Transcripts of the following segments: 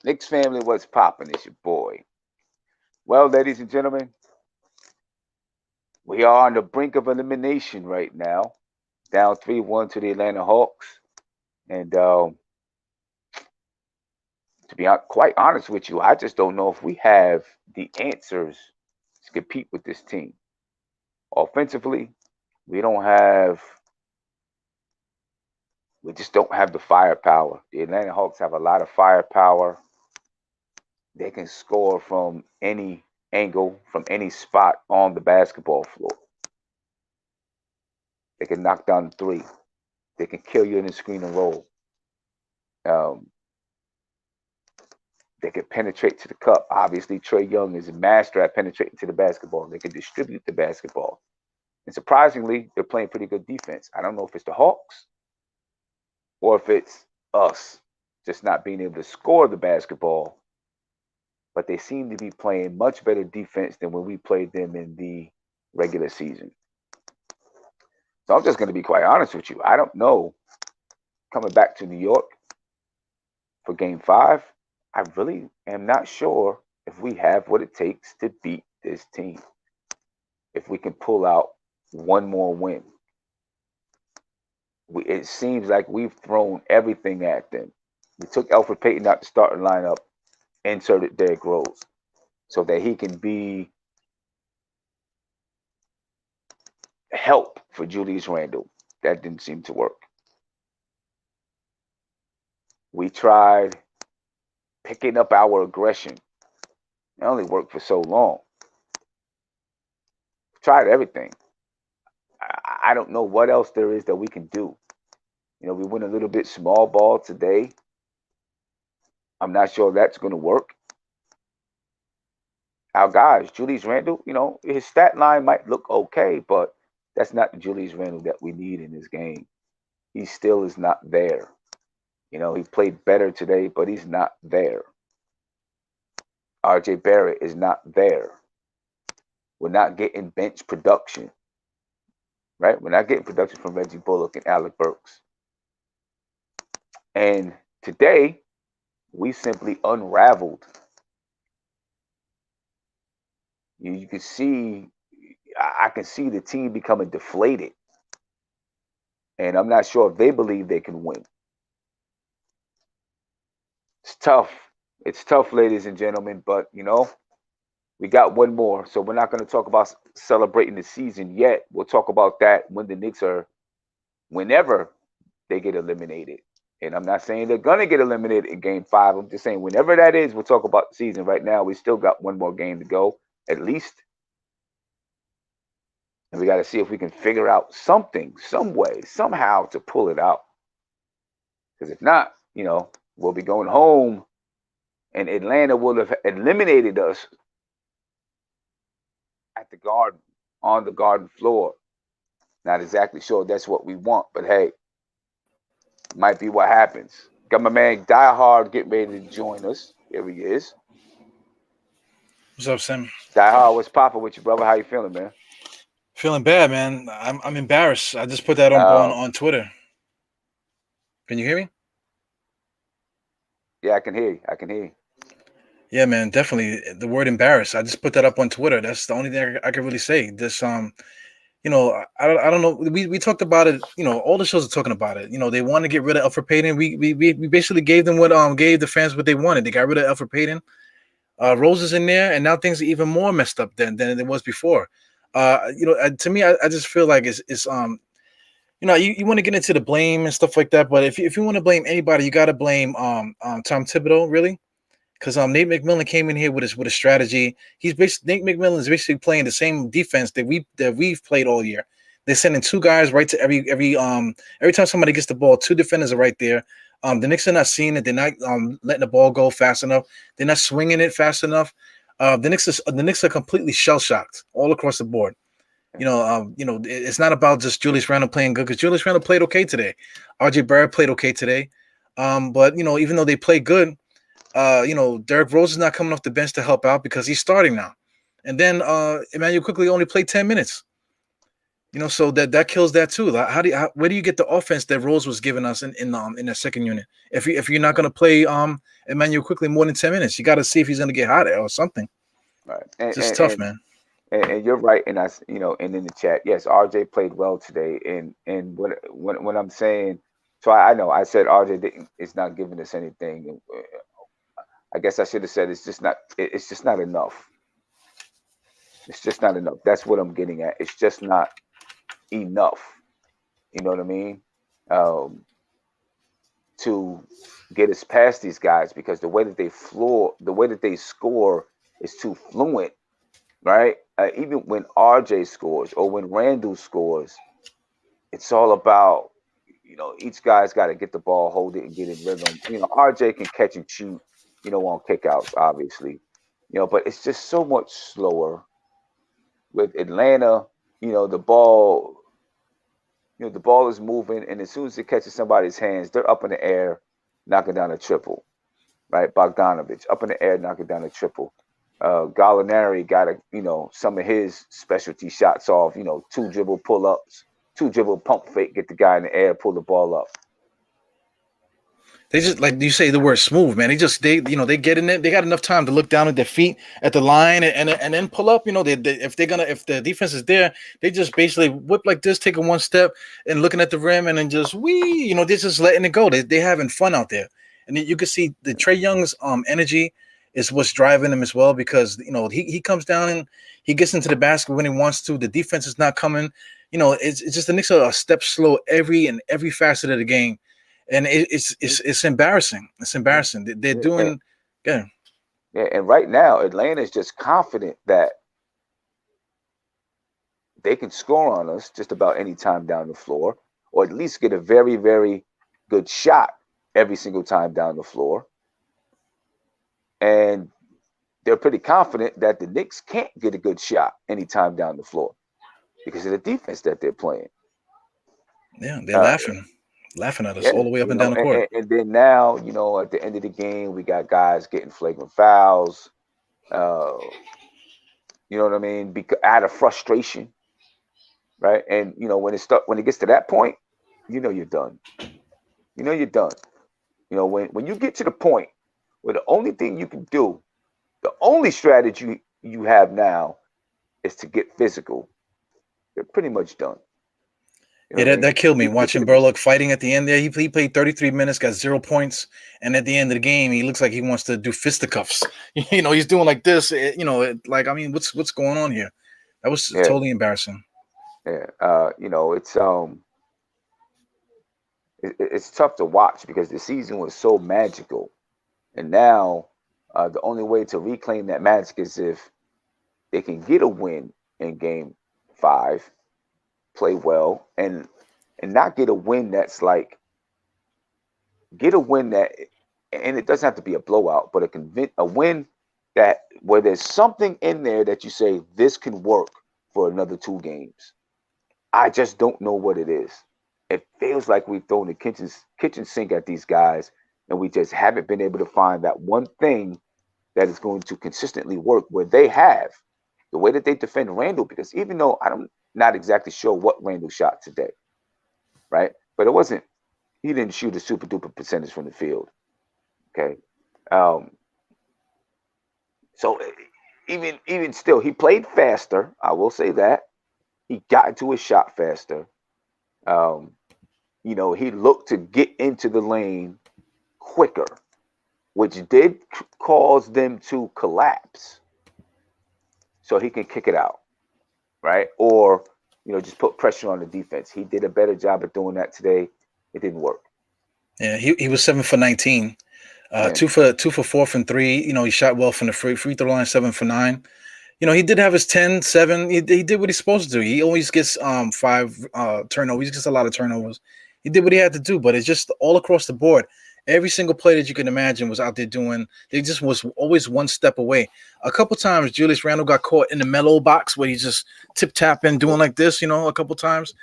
Knicks family, what's poppin'? It's your boy. Well, ladies and gentlemen, we are on the brink of elimination right now. Down 3-1 to the Atlanta Hawks. And to be quite honest with you, I just don't know if we have the answers to compete with this team. Offensively, we don't have, we just don't have the firepower. The Atlanta Hawks have a lot of firepower. They can score from any angle, from any spot on the basketball floor. They can knock down the three. They can kill you in the screen and roll. Um, they can penetrate to the cup. Obviously, Trae Young is a master at penetrating to the basketball. They can distribute the basketball. And surprisingly, they're playing pretty good defense. I don't know if it's the Hawks or if it's us just not being able to score the basketball, but they seem to be playing much better defense than when we played them in the regular season. So I'm just going to be quite honest with you. I don't know. Coming back to New York for game 5, I really am not sure if we have what it takes to beat this team. If we can pull out one more win. It seems like we've thrown everything at them. We took Elfrid Payton out the starting lineup, inserted Derrick Rose so that he can be help for Julius Randle. That didn't seem to work. We tried picking up our aggression. It only worked for so long. Tried everything. I don't know what else there is that we can do. You know, we went a little bit small ball today. I'm not sure that's going to work. Our guys, Julius Randle, you know, his stat line might look okay, but that's not the Julius Randle that we need in this game. He still is not there. You know, he played better today, but he's not there. RJ Barrett is not there. We're not getting bench production, right? We're not getting production from Reggie Bullock and Alec Burks. And today, we simply unraveled. You can see, I can see the team becoming deflated. And I'm not sure if they believe they can win. It's tough. It's tough, ladies and gentlemen, but you know, we got one more. So we're not going to talk about celebrating the season yet. We'll talk about that when the Knicks are, whenever they get eliminated. And I'm not saying they're going to get eliminated in game 5. I'm just saying whenever that is, we'll talk about the season. Right now, we still got one more game to go, at least. And we got to see if we can figure out something, some way, somehow to pull it out. Because if not, you know, we'll be going home and Atlanta will have eliminated us at the Garden, on the Garden floor. Not exactly sure that's what we want, but hey, might be what happens. Got my man Die Hard getting ready to join us. Here he is. What's up, Sam? Die Hard, what's poppin' with you, brother? How you feeling, man? Feeling bad, man. I'm embarrassed. I just put that on Um, on Twitter. Can you hear me? yeah, I can hear you. I can hear you. Yeah, man, definitely. The word embarrassed. I just put that up on Twitter. That's the only thing I can really say. This you know, I don't know. We talked about it. You know, all the shows are talking about it. You know, they want to get rid of Elfrid Payton. We basically gave them what gave the fans what they wanted. They got rid of Elfrid Payton. Rose is in there, and now things are even more messed up than it was before. You know, to me, I just feel like it's you know, you want to get into the blame and stuff like that, but if you want to blame anybody, you got to blame Tom Thibodeau, really, because Nate McMillan came in here with a strategy. Nate McMillan is basically playing the same defense that we've played all year. They're sending two guys right to every time somebody gets the ball, two defenders are right there. The Knicks are not seeing it. They're not letting the ball go fast enough. They're not swinging it fast enough. The Knicks are completely shell shocked all across the board. You know, it's not about just Julius Randle playing good because Julius Randle played okay today. RJ Barrett played okay today. But you know, even though they play good, you know, Derrick Rose is not coming off the bench to help out because he's starting now. And then Emmanuel quickly only played 10 minutes. You know, so that kills that too. Like, where do you get the offense that Rose was giving us in the second unit? If you're not going to play Emmanuel quickly more than 10 minutes. You got to see if he's going to get hot or something. Right. It's just tough, man. And you're right, and and in the chat, yes, RJ played well today, and what I'm saying, so I know I said RJ didn't, is not giving us anything. I guess I should have said it's just not enough. It's just not enough. That's what I'm getting at. It's just not enough. You know what I mean? Um, to get us past these guys because the way that they score is too fluent, right? Even when RJ scores or when Randall scores, it's all about each guy's got to get the ball, hold it, and get in rhythm. RJ can catch and shoot, on kickouts, obviously, but it's just so much slower with Atlanta. The ball, the ball is moving, and as soon as it catches somebody's hands, they're up in the air, knocking down a triple, right? Bogdanovich up in the air, knocking down a triple. Gallinari got some of his specialty shots off, two dribble pull ups, two dribble pump fake, get the guy in the air, pull the ball up. They just like you say the word smooth, man. They get in it. They got enough time to look down at their feet at the line and then pull up. If the defense is there, they just basically whip like this, taking one step and looking at the rim and then just they're just letting it go. They having fun out there, and you can see the Trae Young's energy is what's driving him as well because he comes down and he gets into the basket when he wants to. The defense is not coming. It's just the Knicks are a step slow every facet of the game. And it's embarrassing. It's embarrassing. They're doing, yeah. And right now, Atlanta is just confident that they can score on us just about any time down the floor, or at least get a very, very good shot every single time down the floor. And they're pretty confident that the Knicks can't get a good shot anytime down the floor because of the defense that they're playing. Yeah, they're laughing at us all the way up and down the court. And then now, at the end of the game, we got guys getting flagrant fouls. You know what I mean? Out of frustration, right? And when it gets to that point, you're done. You're done. When you get to the point where the only thing you can do, the only strategy you have now is to get physical, you're pretty much done. That killed me watching Burlock fighting at the end there. He played 33 minutes, got 0 points, and at the end of the game, he looks like he wants to do fisticuffs. He's doing like this. What's going on here? That was totally embarrassing. Yeah, it's tough to watch because the season was so magical, and now the only way to reclaim that magic is if they can get a win in Game 5. Play well and not get a win that's like get a win that, and it doesn't have to be a blowout, but a win that where there's something in there that you say this can work for another 2 games. I just don't know what it is. It feels like we've thrown the kitchen sink at these guys, and we just haven't been able to find that one thing that is going to consistently work. Where they have the way that they defend Randall, because even though I'm not exactly sure what Randall shot today, right? But he didn't shoot a super duper percentage from the field. Okay. So even still, he played faster. I will say that. He got into his shot faster. He looked to get into the lane quicker, which did cause them to collapse. So he can kick it out. Right? Or, just put pressure on the defense. He did a better job of doing that today. It didn't work. Yeah, he was 7 for 19. 2 for 4 from 3. He shot well from the free throw line, 7 for 9. He did have his 10, 7. He did what he's supposed to do. He always gets 5 turnovers. He gets a lot of turnovers. He did what he had to do, but it's just all across the board. Every single play that you can imagine was out there doing. They just was always one step away. A couple times, Julius Randle got caught in the mellow box where he just tip tapping, doing like this. A couple times.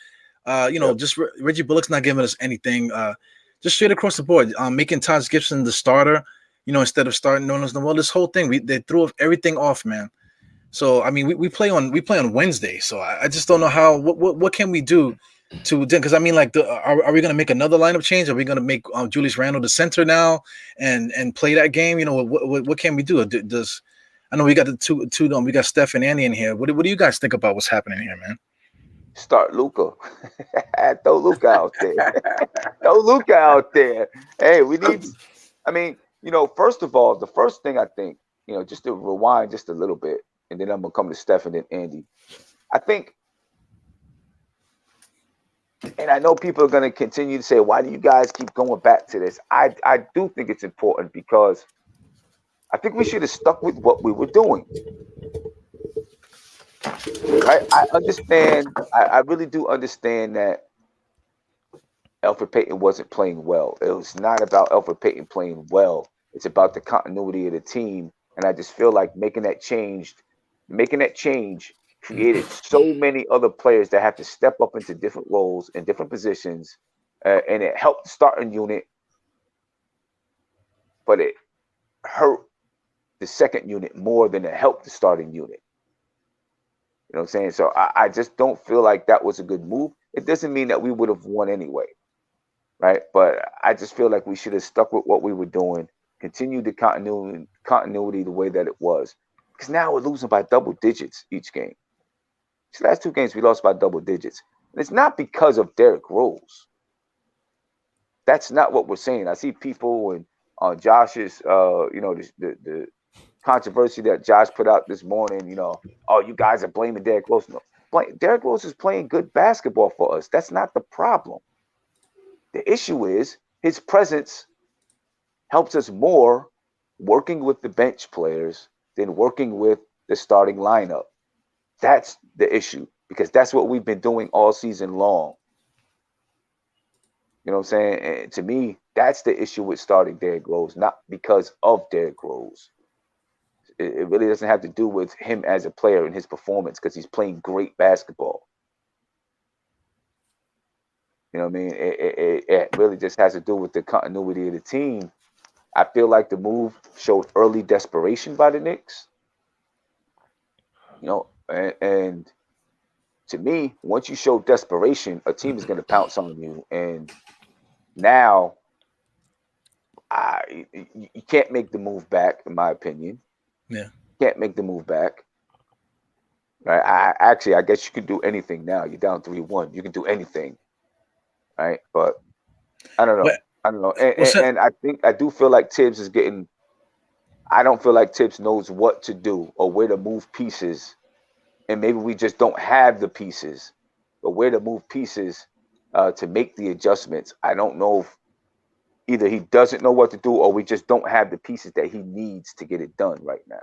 Just Reggie Bullock's not giving us anything. Just straight across the board, making Taj Gibson the starter. Instead of starting Nolan. Well, this whole thing, they threw everything off, man. So I mean, we play on Wednesday. So I just don't know what can we do to because I mean, like, are we gonna make another lineup change? Are we gonna make Julius Randle the center now and play that game? You know, what can we do? Does I know we got the two we got Steph and Andy in here. What do you guys think about what's happening here, man? Start Luca. Throw Luca out there. Throw Luca out there. Hey, we need. I mean, first of all, the first thing I think, just to rewind just a little bit, and then I'm gonna come to Steph and then Andy. I think, and I know people are gonna continue to say, "Why do you guys keep going back to this?" I do think it's important because I think we should have stuck with what we were doing. Right? I understand. I really do understand that Elfrid Payton wasn't playing well. It was not about Elfrid Payton playing well. It's about the continuity of the team. And I just feel like making that change created so many other players that have to step up into different roles and different positions. And it helped the starting unit, but it hurt the second unit more than it helped the starting unit. You know what I'm saying? So I just don't feel like that was a good move. It doesn't mean that we would have won anyway. Right? But I just feel like we should have stuck with what we were doing, continued the continuity the way that it was. Because now we're losing by double digits each game. These last two games we lost by double digits. And it's not because of Derrick Rose. That's not what we're saying. I see people and on Josh's the controversy that Josh put out this morning, oh, you guys are blaming Derrick Rose. No. Derrick Rose is playing good basketball for us. That's not the problem. The issue is his presence helps us more working with the bench players than working with the starting lineup. That's the issue because that's what we've been doing all season long. You know what I'm saying? And to me, that's the issue with starting Derrick Rose, not because of Derrick Rose. It really doesn't have to do with him as a player and his performance because he's playing great basketball. You know what I mean? It really just has to do with the continuity of the team. I feel like the move showed early desperation by the Knicks. And to me, once you show desperation, a team is going to pounce on you. And now, you can't make the move back, in my opinion. Yeah, Can't make the move back. Right? I guess you can do anything now. You're down 3-1. You can do anything. Right? But I don't know. well, I don't know. so, And I do feel like Tibbs is getting. I don't feel like Tibbs knows what to do or where to move pieces, and maybe we just don't have the pieces, but where to move pieces to make the adjustments. I don't know if either he doesn't know what to do or we just don't have the pieces that he needs to get it done right now.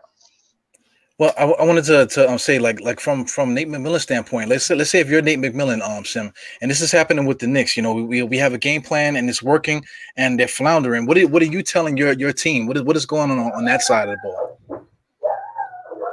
well, I wanted to say like from Nate McMillan's standpoint. Let's say if you're Nate McMillan, Sim, and this is happening with the Knicks. We have a game plan and it's working, and they're floundering. What are you telling your team? What is going on that side of the ball?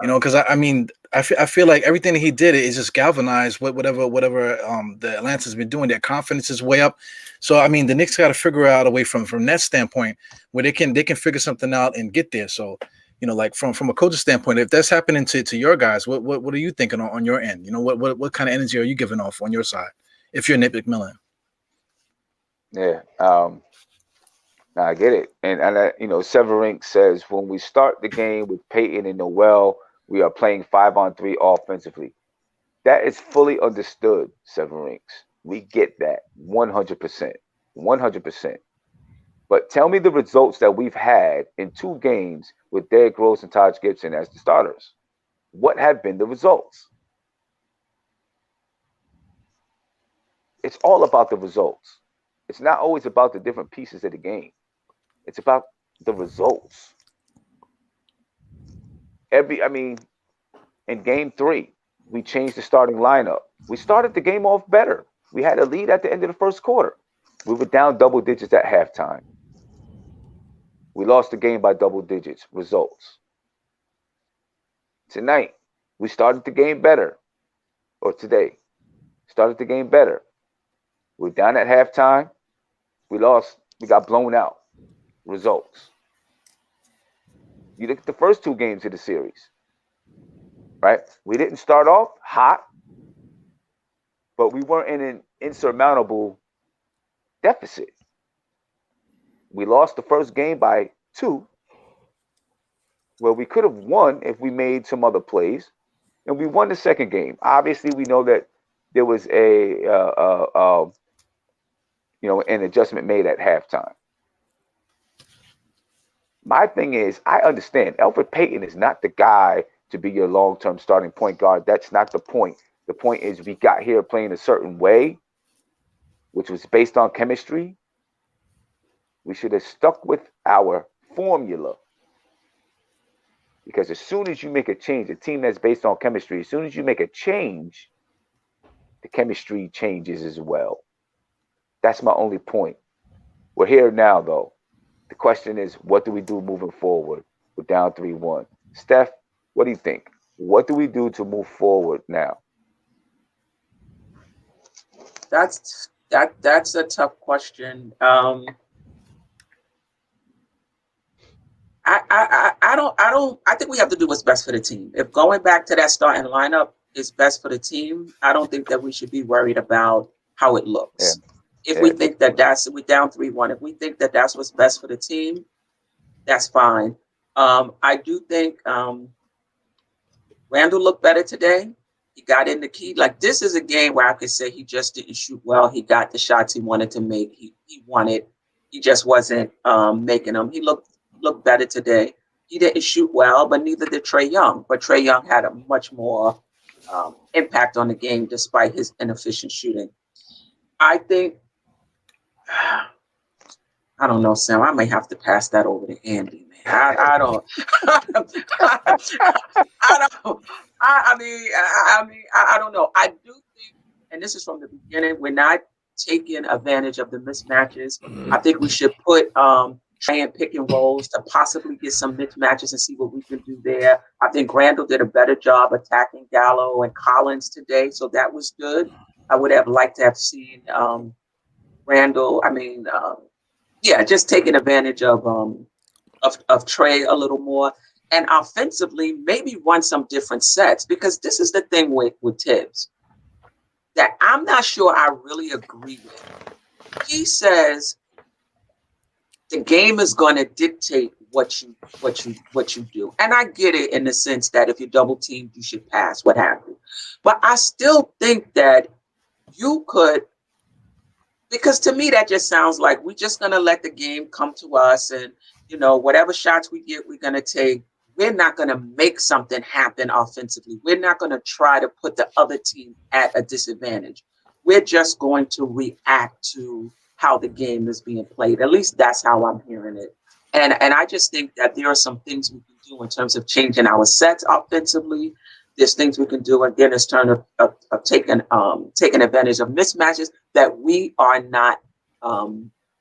Because I mean, I feel like everything that he did is just galvanized whatever the Atlanta's been doing. Their confidence is way up. So I mean, the Knicks got to figure out a way from that standpoint where they can figure something out and get there. So like from a coach's standpoint, if that's happening to your guys, what are you thinking on your end? What kind of energy are you giving off on your side if you're Nick McMillan? Yeah, I get it, and Severink says when we start the game with Peyton and Noel, we are playing 5-on-3 offensively. That is fully understood, Severinks. We get that 100%, 100%. But tell me the results that we've had in 2 games with Derrick Rose and Taj Gibson as the starters. What have been the results? It's all about the results. It's not always about the different pieces of the game. It's about the results. In game 3, we changed the starting lineup. We started the game off better. We had a lead at the end of the first quarter. We were down double digits at halftime. We lost the game by double digits. Results. Tonight, we started the game better. Or today, started the game better. We're down at halftime. We lost. We got blown out. Results. You look at the first 2 games of the series, right? We didn't start off hot, but we weren't insurmountable deficit. We lost the first game by 2, where we could have won if we made some other plays, and we won the second game. Obviously, we know that there was an adjustment made at halftime. My thing is, I understand Elfrid Payton is not the guy to be your long-term starting point guard. That's not the point. The point is we got here playing a certain way, which was based on chemistry. We should have stuck with our formula. Because as soon as you make a change, a team that's based on chemistry, as soon as you make a change, the chemistry changes as well. That's my only point. We're here now, though. The question is, what do we do moving forward? We're down 3-1. Steph, what do you think? What do we do to move forward now? That's a tough question. I think we have to do what's best for the team. If going back to that starting lineup is best for the team, I don't think that we should be worried about how it looks. If we think that we're down 3-1, if we think that that's what's best for the team, that's fine. I do think Randall looked better today. He got in the key. Like, this is a game where I could say he just didn't shoot well. He got the shots he wanted to make. He wanted. He just wasn't making them. He looked better today. He didn't shoot well, but neither did Trae Young. But Trae Young had a much more impact on the game despite his inefficient shooting. I think, I don't know, Sam. I may have to pass that over to Andy, man. I don't. I don't. I don't know. I do think, and this is from the beginning, we're not taking advantage of the mismatches. I think we should put Trae in pick and rolls to possibly get some mismatches and see what we can do there. I think Randall did a better job attacking Gallo and Collins today, so that was good. I would have liked to have seen Randall. Just taking advantage of Trae a little more, and offensively maybe run some different sets, because this is the thing with Tibbs that I'm not sure I really agree with. He says the game is going to dictate what you do, and I get it in the sense that if you're double teamed, you should pass, what have you. But I still think that you could. Because to me, that just sounds like we're just going to let the game come to us, and, whatever shots we get, we're going to take. We're not going to make something happen offensively. We're not going to try to put the other team at a disadvantage. We're just going to react to how the game is being played. At least that's how I'm hearing it. And I just think that there are some things we can do in terms of changing our sets offensively. There's things we can do again in terms of taking advantage of mismatches that we are not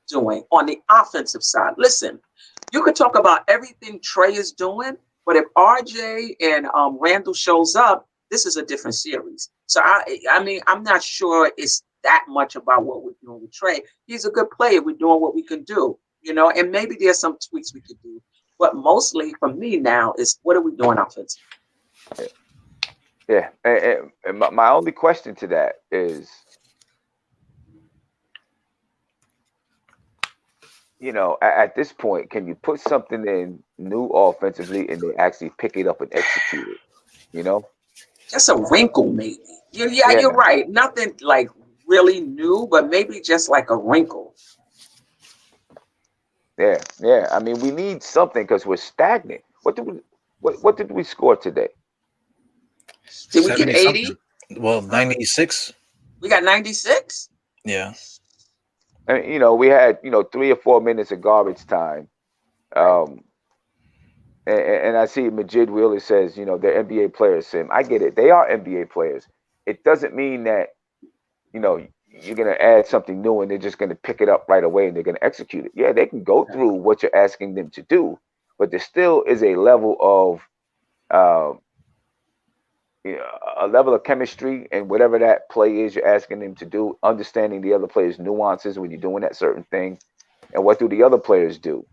doing on the offensive side. Listen, you could talk about everything Trae is doing, but if RJ and Randall shows up, this is a different series. So I'm not sure it's that much about what we're doing with Trae. He's a good player. We're doing what we can do, and maybe there's some tweaks we could do. But mostly for me now is, what are we doing offensively? Yeah, and my only question to that is, at this point, can you put something in new offensively and they actually pick it up and execute it? Just a wrinkle, maybe. Yeah, Yeah, you're right. Nothing like really new, but maybe just like a wrinkle. yeah. I mean, we need something because we're stagnant. What did we score today? Did we get 80? Well, 96. We got 96. Yeah. And, we had 3 or 4 minutes of garbage time. And I see Majid Wheeler says, they're NBA players, Sim. I get it. They are NBA players. It doesn't mean that, you're going to add something new and they're just going to pick it up right away and they're going to execute it. Yeah, they can go through what you're asking them to do, but there still is a level of chemistry and whatever that play is you're asking them to do, understanding the other players' nuances when you're doing that certain thing, and what do the other players do.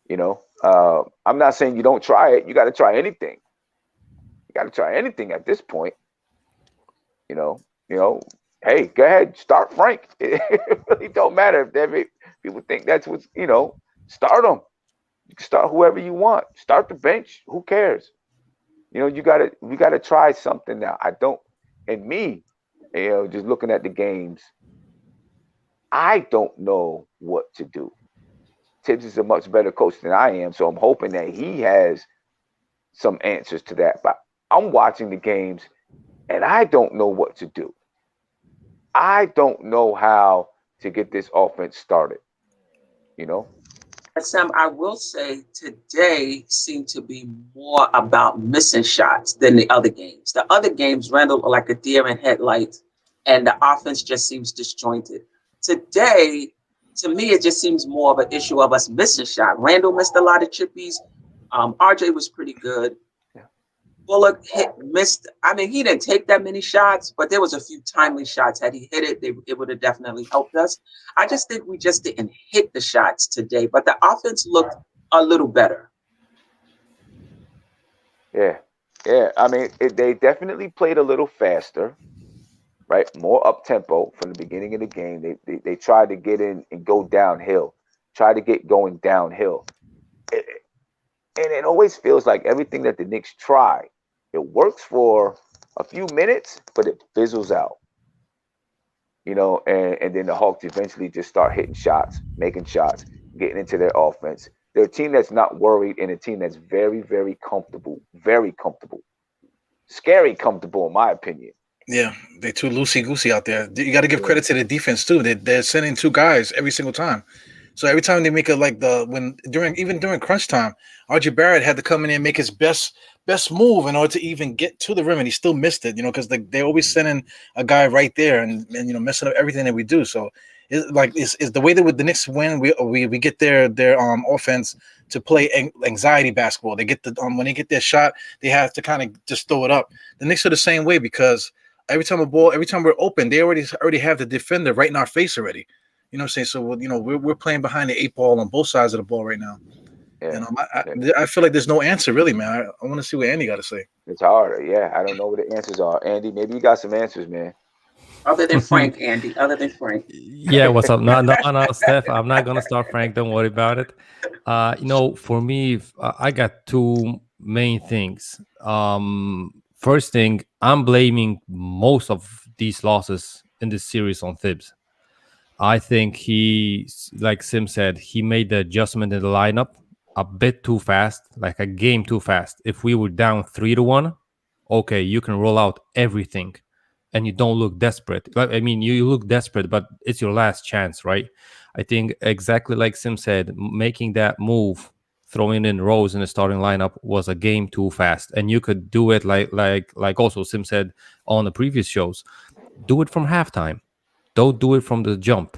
I'm not saying you don't try it. You got to try anything. You got to try anything at this point. hey, go ahead, start Frank. It really don't matter if people think that's what's, start him. You can start whoever you want. Start the bench. Who cares? We gotta try something now. I don't, and me, just looking at the games, I don't know what to do. Tibbs is a much better coach than I am, so I'm hoping that he has some answers to that. But I'm watching the games and I don't know what to do. I don't know how to get this offense started, you know? Sam, I will say today seemed to be more about missing shots than the other games. The other games, Randall are like a deer in headlights, and the offense just seems disjointed. Today, to me, it just seems more of an issue of us missing shot. Randall missed a lot of chippies. RJ was pretty good. Yeah. Bullock missed. I mean, he didn't take that many shots, but there was a few timely shots. Had he hit it, it would have definitely helped us. I just think we just didn't hit the shots today, but the offense looked a little better. Yeah. Yeah. I mean, they definitely played a little faster, right? More up tempo from the beginning of the game. They tried to get in and go downhill, try to get going downhill. And it always feels like everything that the Knicks try, it works for a few minutes, but it fizzles out. And then the Hawks eventually just start hitting shots, making shots, getting into their offense. They're a team that's not worried and a team that's very, very comfortable, scary comfortable, in my opinion. Yeah, they're too loosey goosey out there. You got to give Yeah. credit to the defense too. They're sending two guys every single time. So every time they make it like during crunch time, RJ Barrett had to come in and make his best move in order to even get to the rim, and he still missed it. Because they always sending a guy right there and messing up everything that we do. So it's the way that with the Knicks win, we get their offense to play anxiety basketball. They get when they get their shot, they have to kind of just throw it up. The Knicks are the same way because every time we're open, they already have the defender right in our face already. You know what I'm saying? So we're playing behind the 8 ball on both sides of the ball right now. Yeah. I feel like there's no answer really, man. I want to see what Andy got to say. It's harder. Yeah. I don't know what the answers are. Andy, maybe you got some answers, man. Other than Frank, Andy, other than Frank. Yeah, what's up? No, Steph. I'm not gonna start Frank. Don't worry about it. For me, I got two main things. First thing, I'm blaming most of these losses in this series on Thibs. I think he, like Sim said, he made the adjustment in the lineup a bit too fast, like a game too fast. If we were down 3-1, okay, you can roll out everything and you don't look desperate. I mean, you look desperate, but it's your last chance, right? I think exactly like Sim said, making that move, throwing in Rose in the starting lineup was a game too fast. And you could do it like also Sim said on the previous shows, do it from halftime. Don't do it from the jump.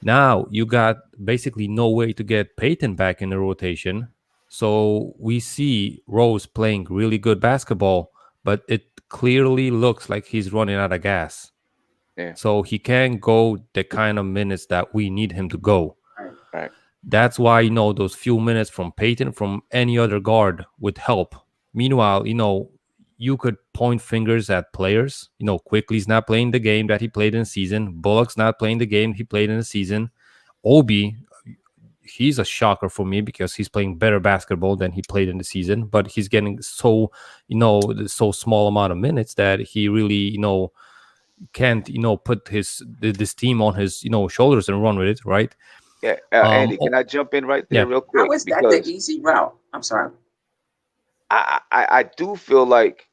Now you got basically no way to get Peyton back in the rotation. So we see Rose playing really good basketball, but it clearly looks like he's running out of gas. Yeah. So he can't go the kind of minutes that we need him to go. Right. That's why, those few minutes from Peyton, from any other guard would help. Meanwhile, you could point fingers at players. Quickly's not playing the game that he played in the season. Bullock's not playing the game he played in the season. Obi, he's a shocker for me because he's playing better basketball than he played in the season, but he's getting so small amount of minutes that he really, can't, put this team on his, shoulders and run with it, right? Yeah. Andy, can I jump in right there real quick? How is that the easy route? I'm sorry. I do feel like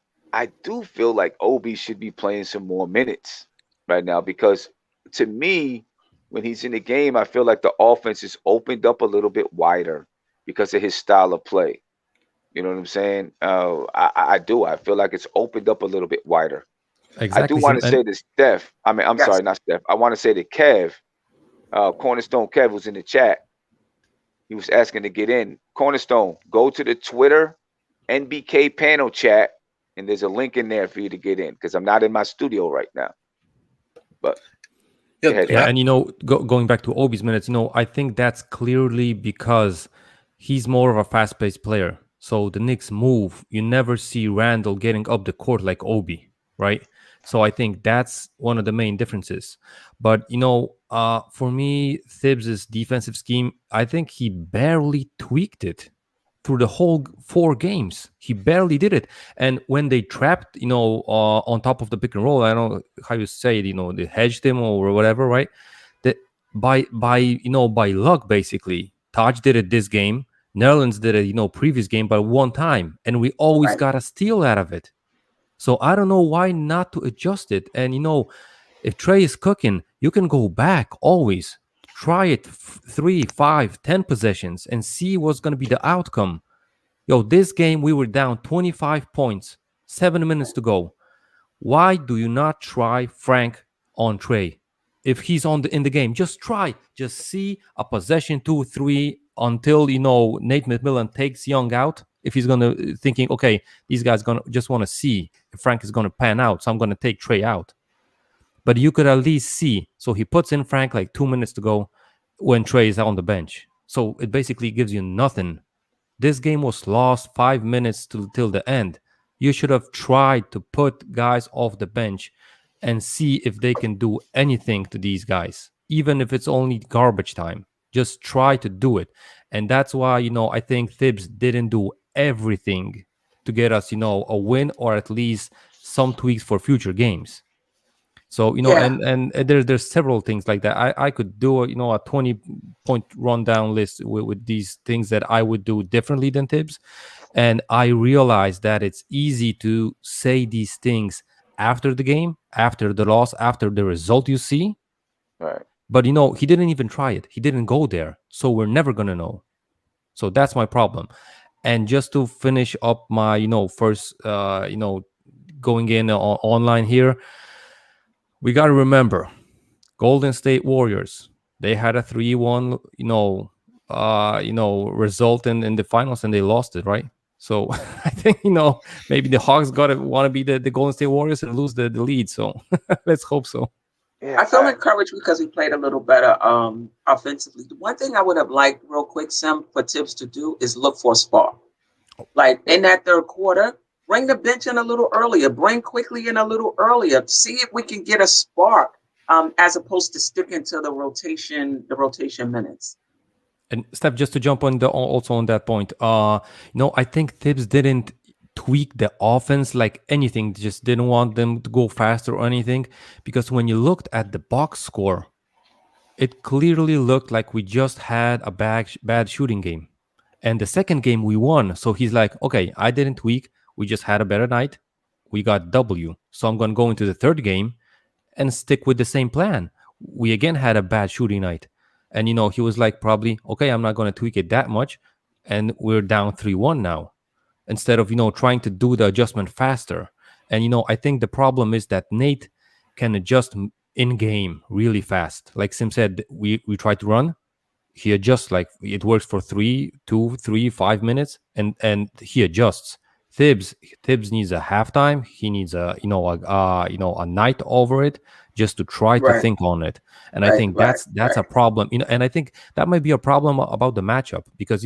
Obi should be playing some more minutes right now because to me, when he's in the game, I feel like the offense is opened up a little bit wider because of his style of play. You know what I'm saying? I do. I feel like it's opened up a little bit wider. Exactly. I do want to say to Steph. I mean, I'm sorry, not Steph. I want to say to Kev, Cornerstone Kev was in the chat. He was asking to get in. Cornerstone, go to the Twitter NBK panel chat, and there's a link in there for you to get in because I'm not in my studio right now. But and going back to Obi's minutes, I think that's clearly because he's more of a fast-paced player. So the Knicks move, you never see Randall getting up the court like Obi, right? So I think that's one of the main differences. But for me, Thibs's defensive scheme, I think he barely tweaked it through the whole 4 games. He barely did it. And when they trapped, on top of the pick and roll, I don't know how you say it, they hedged him or whatever, right? That by luck, basically, Taj did it this game. Netherlands did it, previous game, but one time, and we always Right. got a steal out of it. So I don't know why not to adjust it. And if Trey is cooking, you can go back always. Try it 3, 5, 10 possessions and see what's going to be the outcome. Yo, this game we were down 25 points, 7 minutes to go. Why do you not try Frank on Trey? If he's in the game, just try. Just see a possession 2, 3 until Nate McMillan takes Young out. If he's gonna thinking, okay, these guys gonna just want to see if Frank is gonna pan out, so I'm gonna take Trey out. But you could at least see. So he puts in Frank like 2 minutes to go when Trey is on the bench. So it basically gives you nothing. This game was lost 5 minutes till the end. You should have tried to put guys off the bench and see if they can do anything to these guys, even if it's only garbage time. Just try to do it. And that's why, I think Thibs didn't do everything to get us, a win or at least some tweaks for future games. So Yeah. and there's several things like that. I could do a 20-point rundown list with these things that I would do differently than Tibbs, and I realized that it's easy to say these things after the game, after the loss, after the result you see. Right. But he didn't even try it. He didn't go there, so we're never gonna know. So that's my problem. And just to finish up my first going in online here, we got to remember Golden State Warriors. They had a 3-1, result in the finals, and they lost it, right? So I think maybe the Hawks got to want to be the Golden State Warriors and lose the lead. So let's hope so. Yeah. I feel encouraged because we played a little better offensively. The one thing I would have liked, real quick, Sim, for Tibbs to do is look for a spark. Like in that third quarter, bring the bench in a little earlier, bring quickly in a little earlier, see if we can get a spark, as opposed to sticking to the rotation minutes. And Steph, just to jump on also on that point, I think Tibbs didn't tweak the offense like anything. Just didn't want them to go faster or anything, because when you looked at the box score, it clearly looked like we just had a bad shooting game. And the second game we won. So he's like, okay, I didn't tweak. We just had a better night. We got W. So I'm going to go into the third game and stick with the same plan. We again had a bad shooting night. And, he was like, probably, okay, I'm not going to tweak it that much. And we're down 3-1 now, instead of, trying to do the adjustment faster. And, I think the problem is that Nate can adjust in game really fast. Like Sim said, we try to run. He adjusts, like it works for 3, 2, 3, 5 minutes, and he adjusts. Thibs needs a halftime. He needs a night over it just to try to think on it. And I think that's a problem. And I think that might be a problem about the matchup, because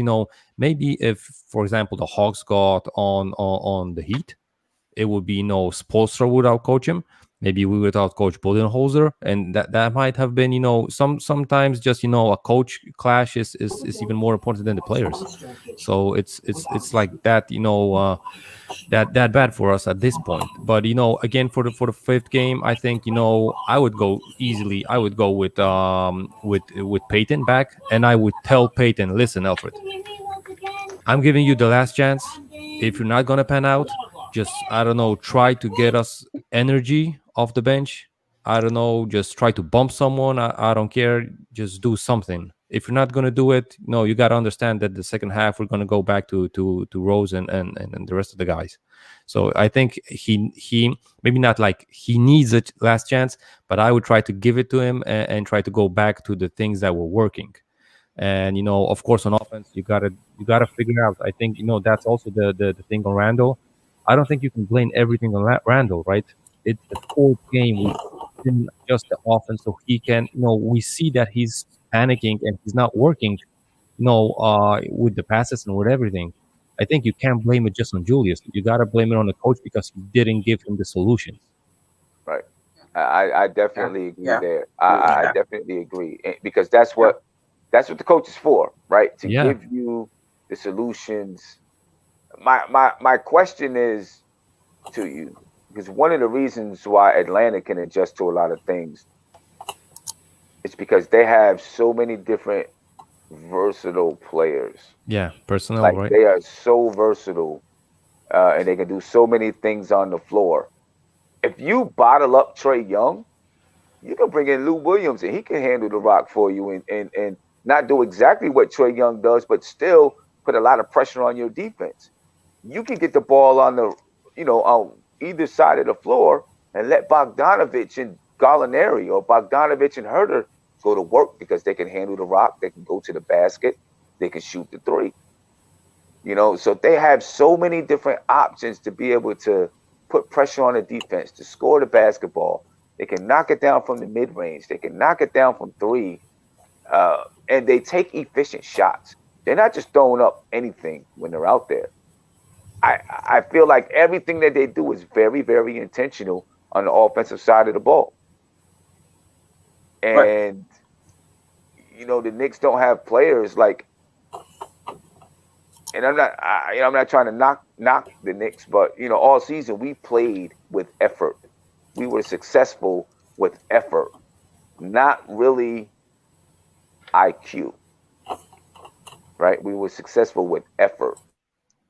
maybe if, for example, the Hawks got on the Heat, it would be Spoelstra without coach him. Maybe we without Coach Budenholzer, and that might have been sometimes just a coach clash is even more important than the players. So it's like that that bad for us at this point. But again, for the fifth game, I think I would go easily. I would go with Peyton back, and I would tell Peyton, listen, Alfred, I'm giving you the last chance. If you're not gonna pan out, just, I don't know, try to get us energy off the bench. I don't know, just try to bump someone. I don't care. Just do something. If you're not gonna do it, no, you gotta understand that the second half we're gonna go back to Rose and the rest of the guys. So I think he maybe not like he needs a last chance, but I would try to give it to him and try to go back to the things that were working. And of course, on offense, you gotta figure out. I think that's also the thing on Randall. I don't think you can blame everything on Randall, right? It's the fourth game. We didn't adjust the offense so he can. We see that he's panicking and he's not working. With the passes and with everything. I think you can't blame it just on Julius. You gotta blame it on the coach because he didn't give him the solutions. I definitely agree Yeah. there. I Yeah. definitely agree because that's what the coach is for, right? To Yeah. give you the solutions. My question is to you because one of the reasons why Atlanta can adjust to a lot of things is because they have so many different versatile players. Yeah. Personnel, Like right? they are so versatile, and they can do so many things on the floor. If you bottle up Trey Young, you can bring in Lou Williams and he can handle the rock for you and not do exactly what Trey Young does, but still put a lot of pressure on your defense. You can get the ball on the, on either side of the floor and let Bogdanovich and Gallinari or Bogdanovich and Herter go to work because they can handle the rock, they can go to the basket, they can shoot the three. So they have so many different options to be able to put pressure on the defense, to score the basketball. They can knock it down from the mid range. They can knock it down from three, and they take efficient shots. They're not just throwing up anything when they're out there. I feel like everything that they do is very, very intentional on the offensive side of the ball. Right. And the Knicks don't have players like, and I'm not trying to knock the Knicks, but all season we played with effort. We were successful with effort, not really IQ, right? We were successful with effort,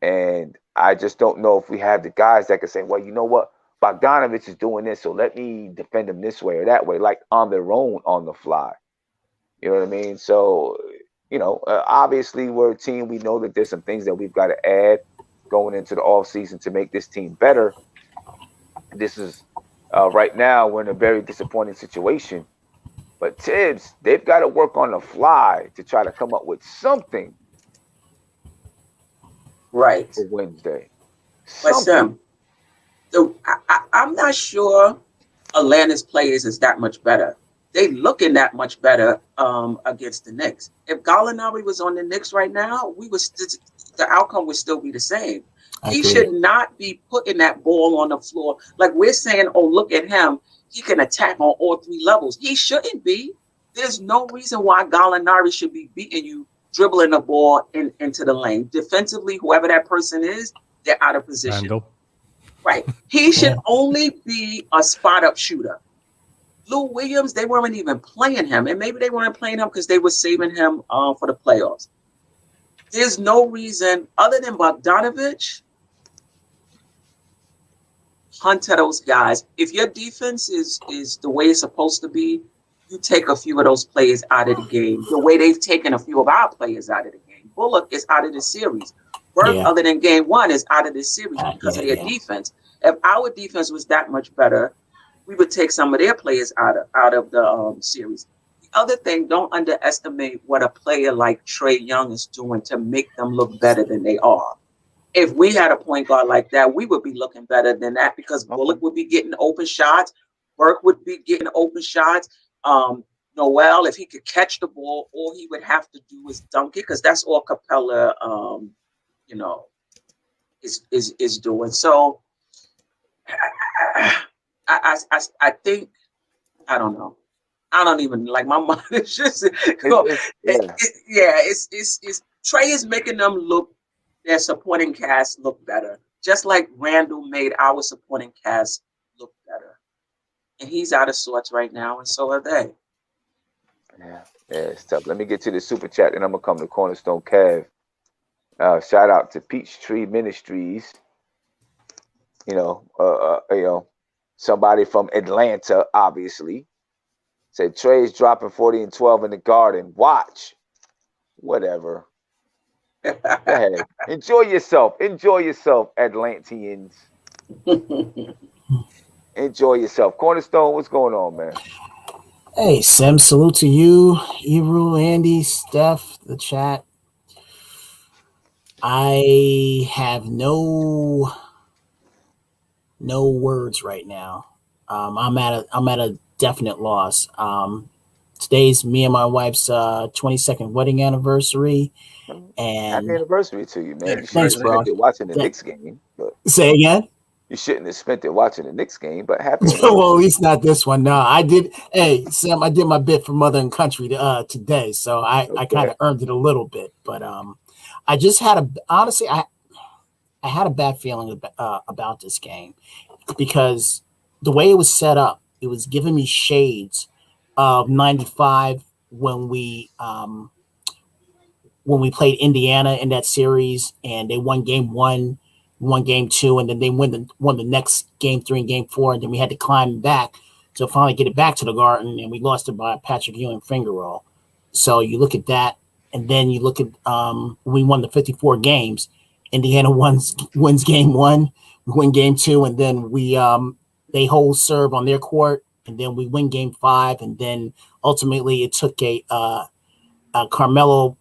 and I just don't know if we have the guys that can say, well, you know what, Bogdanovich is doing this, so let me defend him this way or that way, like on their own on the fly. You know what I mean? So, obviously we're a team. We know that there's some things that we've got to add going into the off season to make this team better. This is right now we're in a very disappointing situation. But Tibbs, they've got to work on the fly to try to come up with something Right. for Wednesday. But Something. I'm not sure Atlanta's players is that much better. They looking that much better against the Knicks. If Gallinari was on the Knicks right now, the outcome would still be the same. He should not be putting that ball on the floor. Like we're saying, oh, look at him. He can attack on all three levels. He shouldn't be. There's no reason why Gallinari should be beating you, dribbling the ball into the lane. Defensively, whoever that person is, they're out of position. Randall. Right. He should only be a spot up shooter. Lou Williams, they weren't even playing him. And maybe they weren't playing him because they were saving him for the playoffs. There's no reason other than Bogdanovich, hunt to those guys. If your defense is the way it's supposed to be, you take a few of those players out of the game. The way they've taken a few of our players out of the game. Bullock is out of the series. Burke, other than game one, is out of this series because of their defense. If our defense was that much better, we would take some of their players out of the series. The other thing, don't underestimate what a player like Trey Young is doing to make them look better than they are. If we had a point guard like that, we would be looking better than that because Bullock would be getting open shots. Burke would be getting open shots. Noel, if he could catch the ball, all he would have to do is dunk it because that's all Capella is doing. So I think I don't know. I don't even like my mind is just it's Trey is making them look their supporting cast look better. Just like Randall made our supporting cast look better. And he's out of sorts right now, and so are they. Yeah, it's tough. Let me get to the super chat, and I'm gonna come to Cornerstone Cav. Shout out to Peachtree Ministries. Somebody from Atlanta, obviously, said Trey's dropping 40 and 12 in the Garden. Watch, whatever. Go ahead, enjoy yourself, Atlanteans. Enjoy yourself. Cornerstone, what's going on, man? Hey, Sam, salute to you, Ebru, Andy, Steph, the chat. I have no words right now. I'm at a definite loss. Today's me and my wife's 22nd wedding anniversary, and happy anniversary to you, man. You thanks, should bro. have been watching the Knicks game. But say again. You shouldn't have spent it watching the Knicks game, but happy. Well, at least not this one. No, I did. Hey, Sam, I did my bit for Mother and Country today, so I kind of earned it a little bit. But I just had honestly, I had a bad feeling about this game because the way it was set up, it was giving me shades of '95 when we played Indiana in that series and they won game 1, won game 2, and then they won the next game 3 and game 4, and then we had to climb back to finally get it back to the Garden, and we lost it by a Patrick Ewing finger roll. So you look at that, and then you look at we won the 54 games. Indiana wins game 1, we win game 2, and then they hold serve on their court, and then we win game 5, and then ultimately it took a Carmelo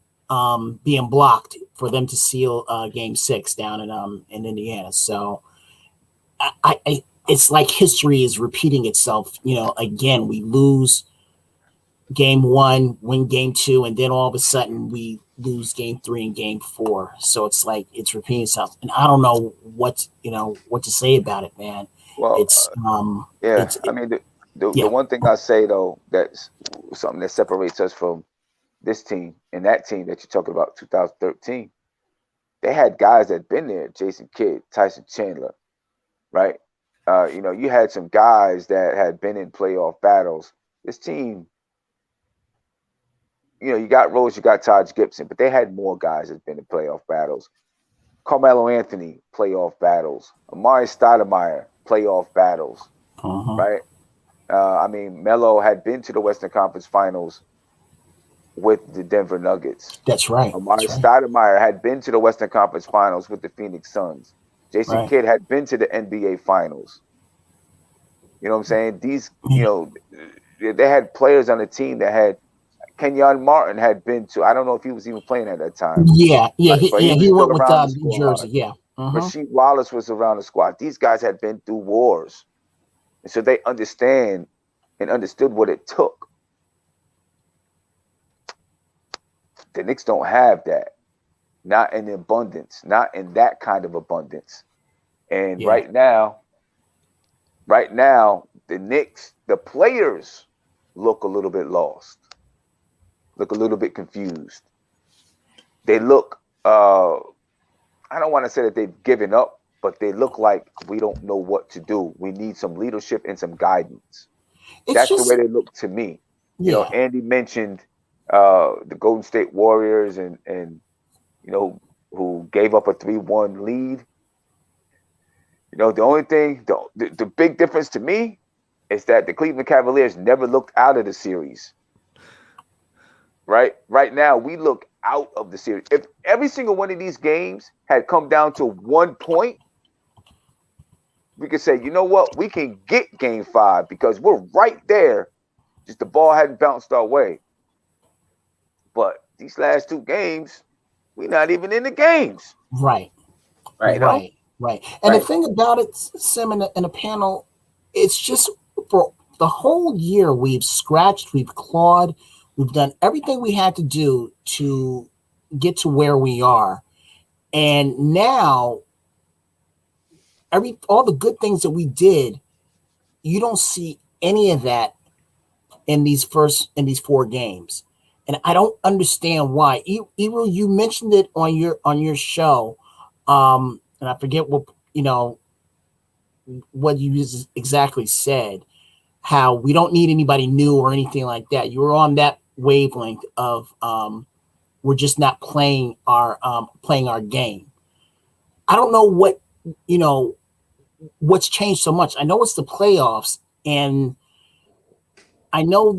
being blocked for them to seal game 6 down in Indiana. So I it's like history is repeating itself. Again, we lose game 1, win game 2, and then all of a sudden we lose game 3 and game 4. So it's like it's repeating itself, and I don't know what to say about it, man. Well, it's I mean, the one thing I say though, that's something that separates us from this team and that team that you're talking about, 2013. They had guys that been there, Jason Kidd, Tyson Chandler, right? You had some guys that had been in playoff battles. This team, you got Rose, you got Taj Gibson, but they had more guys that been in playoff battles. Carmelo Anthony, playoff battles. Amari Stoudemire, playoff battles, right? I mean, Melo had been to the Western Conference Finals with the Denver Nuggets. That's right. Amari Stoudemire had been to the Western Conference Finals with the Phoenix Suns. Jason Kidd had been to the NBA Finals. You know what I'm saying? These, they had players on the team that had Kenyon Martin had been to. I don't know if he was even playing at that time. Yeah, he went with New Jersey. Yeah, Rasheed Wallace was around the squad. These guys had been through wars, and so they understand and understood what it took. The Knicks don't have that, not in abundance, not in that kind of abundance. And right now, the Knicks, the players look a little bit lost, look a little bit confused. They look, I don't want to say that they've given up, but they look like we don't know what to do. We need some leadership and some guidance. That's the way they look to me. Yeah. Andy mentioned the Golden State Warriors and who gave up a 3-1 lead. The only thing, the big difference to me is that the Cleveland Cavaliers never looked out of the series. Right now, we look out of the series. If every single one of these games had come down to 1 point, we could say, you know what, we can get game 5 because we're right there. Just the ball hadn't bounced our way. But these last 2 games, we're not even in the games. Right. And the thing about it, Sim, and the panel, it's just for the whole year we've scratched, we've clawed, we've done everything we had to do to get to where we are. And now, all the good things that we did, you don't see any of that in these 4 games. And I don't understand why. Ebro, you mentioned it on your show, and I forget what you exactly said. How we don't need anybody new or anything like that. You were on that wavelength of we're just not playing our game. I don't know what's changed so much. I know it's the playoffs, and I know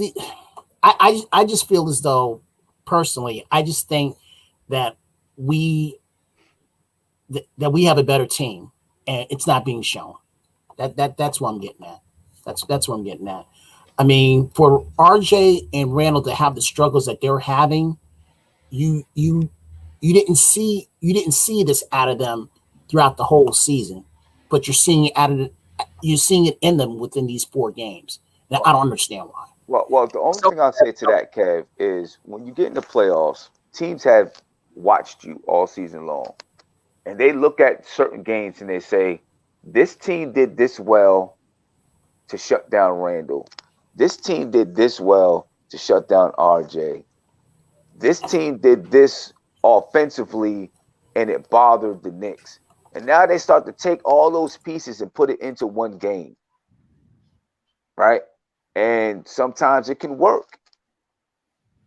I just feel as though, personally, I just think that we have a better team, and it's not being shown. That's what I'm getting at. That's what I'm getting at. I mean, for RJ and Randall to have the struggles that they're having, you didn't see this out of them throughout the whole season, but you're seeing it in them within these 4 games. Now, I don't understand why. Well, the only thing I'll say to that, Kev, is when you get in the playoffs, teams have watched you all season long, and they look at certain games and they say, this team did this well to shut down Randall. This team did this well to shut down RJ. This team did this offensively and it bothered the Knicks. And now they start to take all those pieces and put it into one game. Right? And sometimes it can work.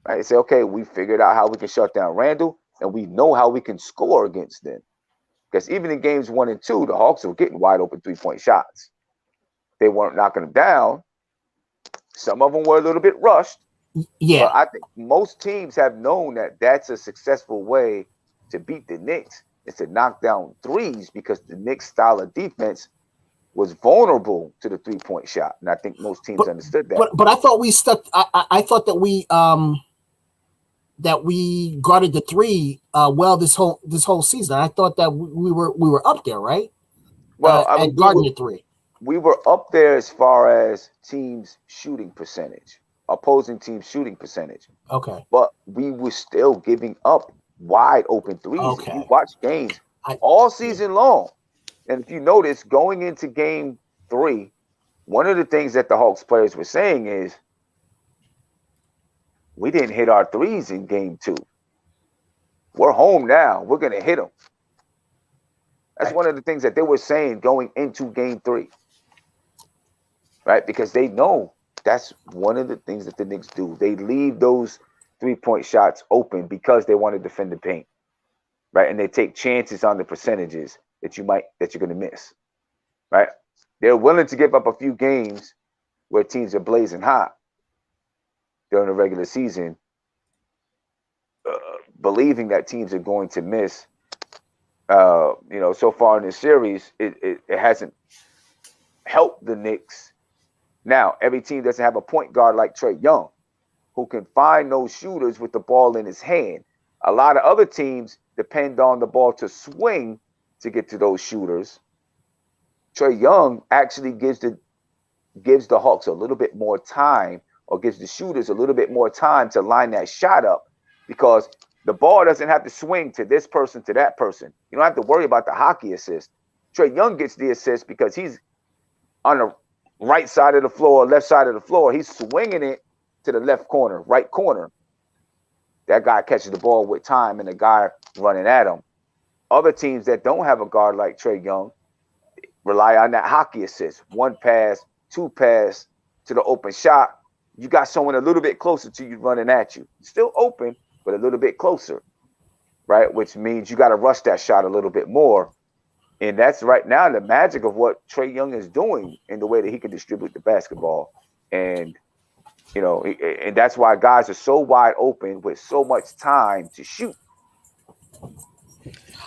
Right? They say, okay, we figured out how we can shut down Randall and we know how we can score against them. Because even in games 1 and 2, the Hawks were getting wide open 3-point shots. They weren't knocking them down. Some of them were a little bit rushed. Yeah. But I think most teams have known that that's a successful way to beat the Knicks is to knock down threes because the Knicks' style of defense was vulnerable to the 3-point shot. And I think most teams understood that. But I thought we stuck. I thought that we guarded the three well this whole season. I thought that we were up there, right? Well, I mean, guarding the three. We were up there as far as teams shooting percentage, opposing teams shooting percentage. Okay. But we were still giving up wide open threes. Okay. You watch games all season long. And if you notice, going into game 3, one of the things that the Hawks players were saying is, we didn't hit our threes in game 2. We're home now. We're going to hit them. That's one of the things that they were saying going into game 3. Right? Because they know that's one of the things that the Knicks do. They leave those 3-point shots open because they want to defend the paint. Right? And they take chances on the percentages that you're going to miss. Right? They're willing to give up a few games where teams are blazing hot during the regular season, believing that teams are going to miss. So far in this series, it hasn't helped the Knicks. Now, every team doesn't have a point guard like Trae Young, who can find those shooters with the ball in his hand. A lot of other teams depend on the ball to swing to get to those shooters. Trae Young actually gives the Hawks a little bit more time, or gives the shooters a little bit more time to line that shot up, because the ball doesn't have to swing to this person, to that person. You don't have to worry about the hockey assist. Trae Young gets the assist because he's on the right side of the floor, left side of the floor. He's swinging it to the left corner, right corner. That guy catches the ball with time and the guy running at him. Other teams that don't have a guard like Trae Young rely on that hockey assist. 1 pass, 2 pass to the open shot. You got someone a little bit closer to you running at you. Still open, but a little bit closer, right? Which means you got to rush that shot a little bit more. And that's right now the magic of what Trae Young is doing in the way that he can distribute the basketball. And, and that's why guys are so wide open with so much time to shoot.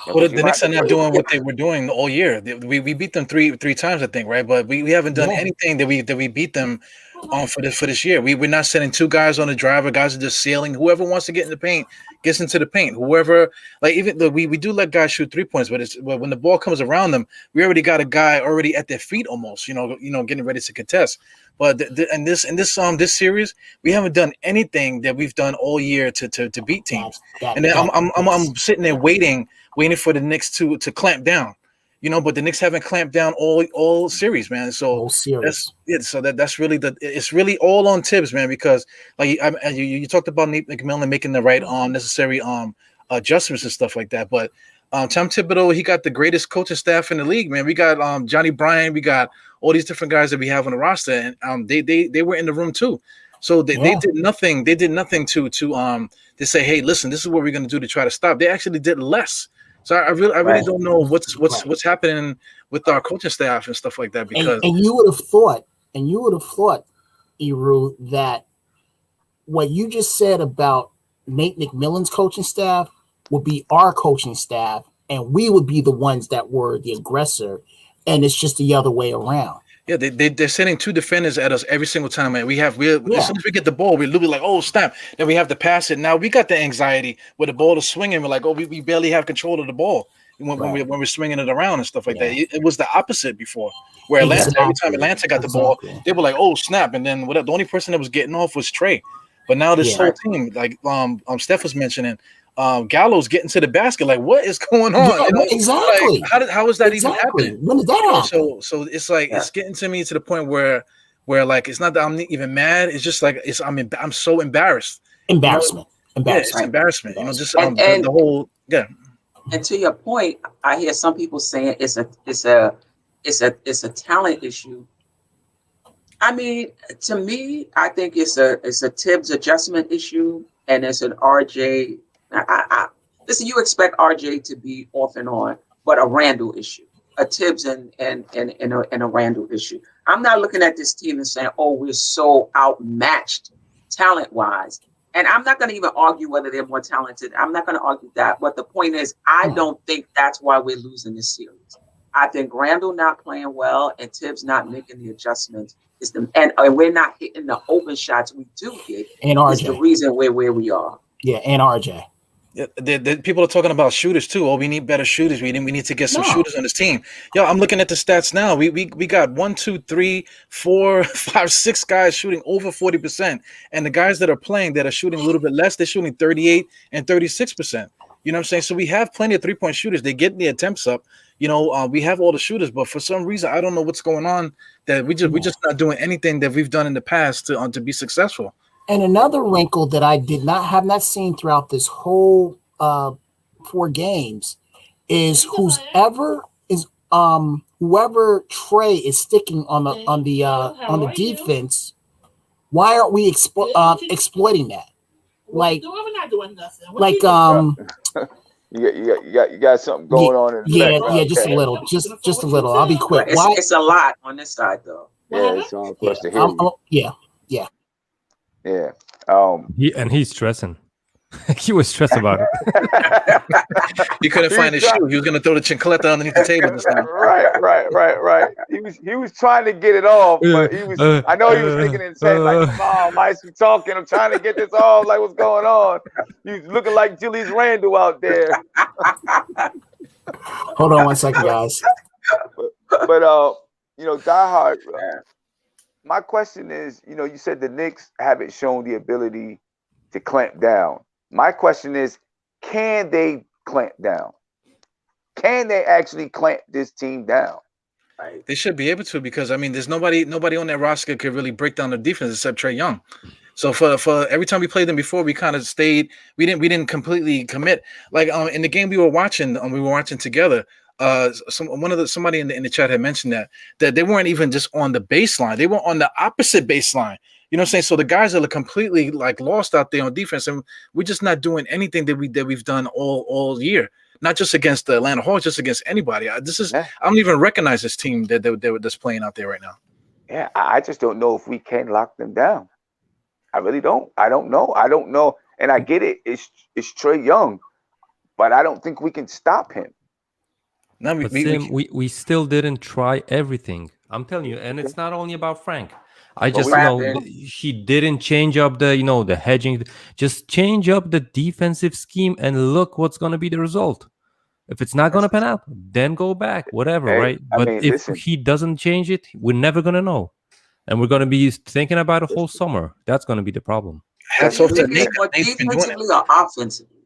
Well, the Knicks are not doing what they were doing all year. We beat them three times, I think, right? But we haven't done anything that we beat them on for this year. We're not sending 2 guys on the driver. Guys are just sailing. Whoever wants to get in the paint gets into the paint. Whoever, like, even though we do let guys shoot 3 points, but when the ball comes around them, we already got a guy already at their feet almost, getting ready to contest. But in this series, we haven't done anything that we've done all year to beat teams. And then I'm sitting there waiting for the Knicks to clamp down, but the Knicks haven't clamped down all series, man. So that's really it's really all on Tibbs, man, because like you talked about Nate McMillan making the right necessary adjustments and stuff like that. But Tom Thibodeau, he got the greatest coaching staff in the league, man. We got Johnny Bryan, we got all these different guys that we have on the roster, and they were in the room too. So they did nothing. They did nothing to say, hey, listen, this is what we're going to do to try to stop. They actually did less. So I really don't know what's happening with our coaching staff and stuff like that. Because and you would have thought, Eru, that what you just said about Nate McMillan's coaching staff would be our coaching staff, and we would be the ones that were the aggressor, and it's just the other way around. Yeah, they're sending 2 defenders at us every single time, man. As soon as we get the ball, we're literally like, oh, snap. Then we have to pass it. Now we got the anxiety where the ball is swinging. We're like, oh, we barely have control of the ball when we're swinging it around and stuff like that. It was the opposite before, where Atlanta, every time Atlanta got the ball, they were like, oh, snap. And then the only person that was getting off was Trae. But now this whole team, like Steph was mentioning, Gallows getting to the basket. Like, what is going on? Yeah, You know, exactly. like, how is that even Exactly. happening? When did that You know, happen? so it's like it's getting to me to the point where like it's not that I'm even mad. It's just like I'm so embarrassed. Embarrassment. Yeah, it's embarrassment. You know, just the whole And to your point, I hear some people saying it's a talent issue. I mean, to me, I think it's a Tibbs adjustment issue, and it's an RJ. Listen, you expect RJ to be off and on, but a Randall issue, a Tibbs and a Randall issue. I'm not looking at this team and saying, "Oh, we're so outmatched talent wise." And I'm not going to even argue whether they're more talented. I'm not going to argue that. But the point is, I don't think that's why we're losing this series. I think Randall not playing well and Tibbs not making the adjustments is and we're not hitting the open shots we do get. And RJ is the reason we're where we are. Yeah, and RJ. Yeah, the people are talking about shooters too. Oh, we need better shooters. We need to get some shooters on this team. Yo, I'm looking at the stats now. We got 1, 2, 3, 4, 5, 6 guys shooting over 40%, and the guys that are playing that are shooting a little bit less, they're shooting 38 and 36%. You know what I'm saying? So we have plenty of 3-point shooters. They get the attempts up. You know, we have all the shooters, but for some reason, I don't know what's going on. That we're just not doing anything that we've done in the past to be successful. And another wrinkle that I have not seen throughout this whole 4 games is whoever Trey is sticking on the defense. Why aren't we exploiting that? Like we're not doing nothing. Like You got something going on in the background. Yeah, just a little, just a little. I'll be quick. It's a lot on this side though. Yeah, it's hard for us to hear you. Yeah. He's stressing. He was stressed about it. He couldn't find his shoe. He was gonna throw the chancleta underneath the table this time. Right. He was trying to get it off, but he was. I know he was thinking in his head like, "Come on, Mike's talking. I'm trying to get this off. Like, what's going on?" He's looking like Julius Randle out there. Hold on one second, guys. But you know, Die Hard. My question is, you know, you said the Knicks haven't shown the ability to clamp down. My question is, can they clamp down? Can they actually clamp this team down? Right. They should be able to, because I mean, there's nobody on that roster could really break down the defense except Trae Young. So for every time we played them before, we kind of stayed. We didn't completely commit. Like in the game we were watching together. Somebody in the chat had mentioned that they weren't even just on the baseline; they were on the opposite baseline. You know what I'm saying? So the guys are completely like lost out there on defense, and we're just not doing anything that we've done all year. Not just against the Atlanta Hawks, just against anybody. I don't even recognize this team that's playing out there right now. Yeah, I just don't know if we can lock them down. I really don't. I don't know. And I get it. It's Trae Young, but I don't think we can stop him. No, we still didn't try everything. I'm telling you, and it's not only about Frank. I just know he didn't change up the hedging. Just change up the defensive scheme and look what's going to be the result. If it's not going to pan out, then go back, whatever, right? But if he doesn't change it, we're never going to know. And we're going to be thinking about it whole summer. That's going to be the problem. Hats off to Nate. Defensively or offensively?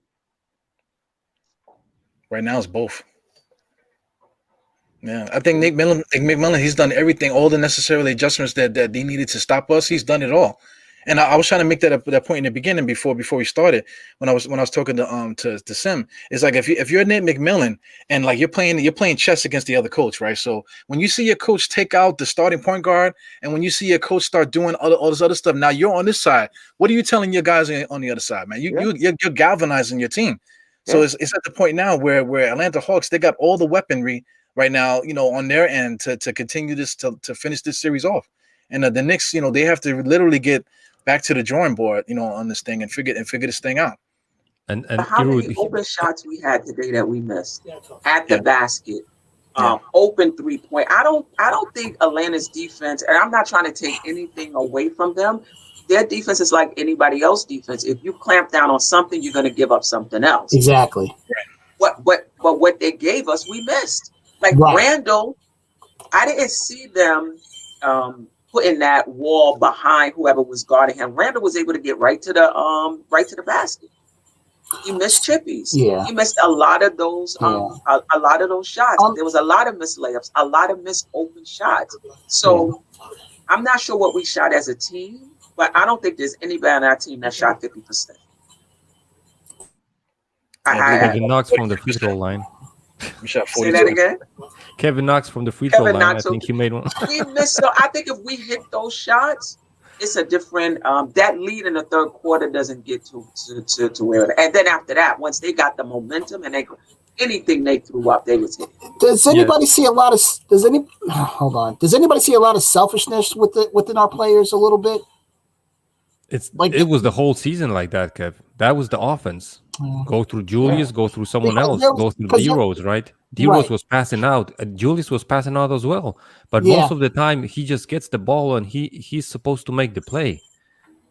Right now it's both. Yeah, I think Nick McMillan, he's done everything, all the necessary adjustments that he needed to stop us. He's done it all. And I was trying to make that point in the beginning before we started when I was talking to Sim. It's like if you're Nick McMillan and like you're playing chess against the other coach, right? So when you see your coach take out the starting point guard and when you see your coach start doing all this other stuff, now you're on this side. What are you telling your guys on the other side, man? You're galvanizing your team. So it's at the point now where Atlanta Hawks, they got all the weaponry right now, on their end to continue this to finish this series off. And the Knicks, they have to literally get back to the drawing board, on this thing and figure this thing out. And how many open shots we had today that we missed at the basket? Open 3-point. I don't think Atlanta's defense, and I'm not trying to take anything away from them. Their defense is like anybody else's defense. If you clamp down on something, you're going to give up something else. Exactly. But what they gave us, we missed. Like Randall, I didn't see them putting that wall behind whoever was guarding him. Randall was able to get right to the basket. He missed chippies. Yeah. He missed a lot of those. A lot of those shots. There was a lot of missed layups. A lot of missed open shots. So I'm not sure what we shot as a team, but I don't think there's anybody on our team that shot 50%. Kevin Knox from the free throw line. We shot 42. Say that again. Kevin Knox from the free throw line. I think he made one. We missed. So I think if we hit those shots, it's a different. That lead in the third quarter doesn't get to where. And then after that, once they got the momentum and anything they threw up, they was hitting. Does anybody see a lot of? Hold on. Does anybody see a lot of selfishness within our players a little bit? It was the whole season like that, Kev. That was the offense. Go through Julius, go through someone else, go through D-Rose, right? D-Rose was passing out. Julius was passing out as well. But most of the time, he just gets the ball and he's supposed to make the play.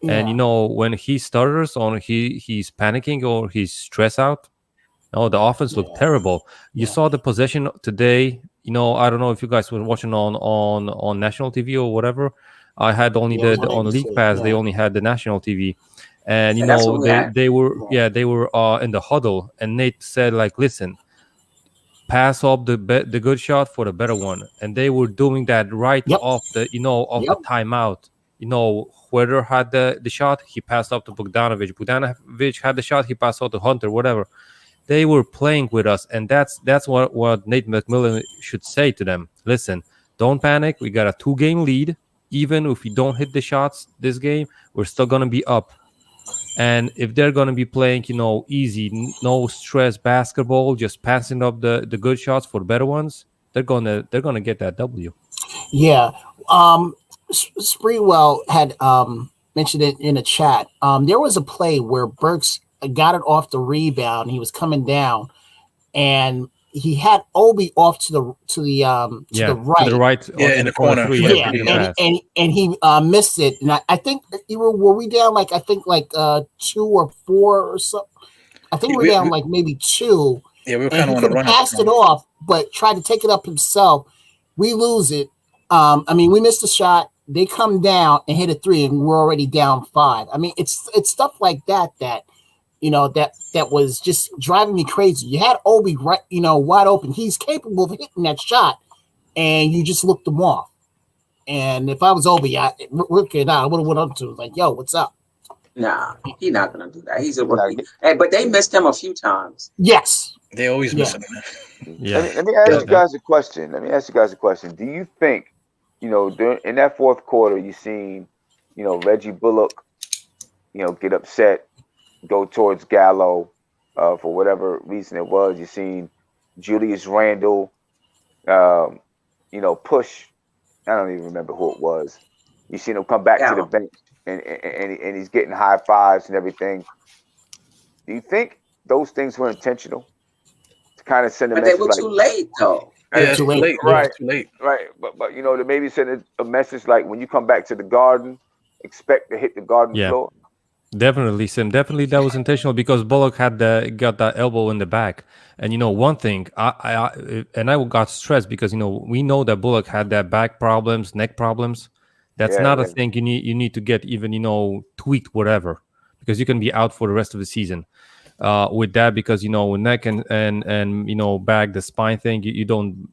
Yeah. And, when he stutters or he's panicking or he's stressed out, the offense looked terrible. You saw the possession today. I don't know if you guys were watching on national TV or whatever. I had only on League Pass. They only had the national TV. And they were in the huddle, and Nate said, like, listen, pass off the good shot for the better one, and they were doing that right off the the timeout. Whoever had the shot, he passed off to Bogdanovic. Bogdanovic had the shot, he passed off to Hunter, whatever. They were playing with us, and that's what Nate McMillan should say to them. Listen, don't panic. We got a 2-game lead. Even if we don't hit the shots this game, we're still gonna be up. And if they're going to be playing, easy, no stress basketball, just passing up the good shots for better ones, they're gonna get that W. Yeah. Spreewell had mentioned it in a chat. There was a play where Burks got it off the rebound. He was coming down, and he had Obi off to the right. To the right, in the corner. And he missed it. And I think were we down like 2 or 4 or something. I think we were down like maybe 2. Yeah, we were kind of on the run. Passed it off, but tried to take it up himself. We lose it. We missed a shot. They come down and hit a 3, and we're already down 5. It's stuff like that. That was just driving me crazy. You had Obi right, wide open. He's capable of hitting that shot, and you just looked him off. And if I was Obi, I would have went up to him like, "Yo, what's up?" Nah, he's not gonna do that. He's a rookie. Hey, but they missed him a few times. Yes, they always miss him. Yeah. Let me ask you guys a question. Do you think, in that fourth quarter, you seen, Reggie Bullock, get upset, go towards Gallo, for whatever reason it was. You seen Julius Randle, push. I don't even remember who it was. You seen him come back to the bench, and he's getting high fives and everything. Do you think those things were intentional to kind of send a message? But they were too late, though. Yeah, too late. Right, too late. Right. But to maybe send a message like, when you come back to the Garden, expect to hit the Garden floor. Definitely, Sim. Definitely, that was intentional because Bullock got that elbow in the back. And one thing, I got stressed because we know that Bullock had that back problems, neck problems. That's not a thing you need to get even tweaked, whatever, because you can be out for the rest of the season. With that, because with neck and back, the spine thing, you don't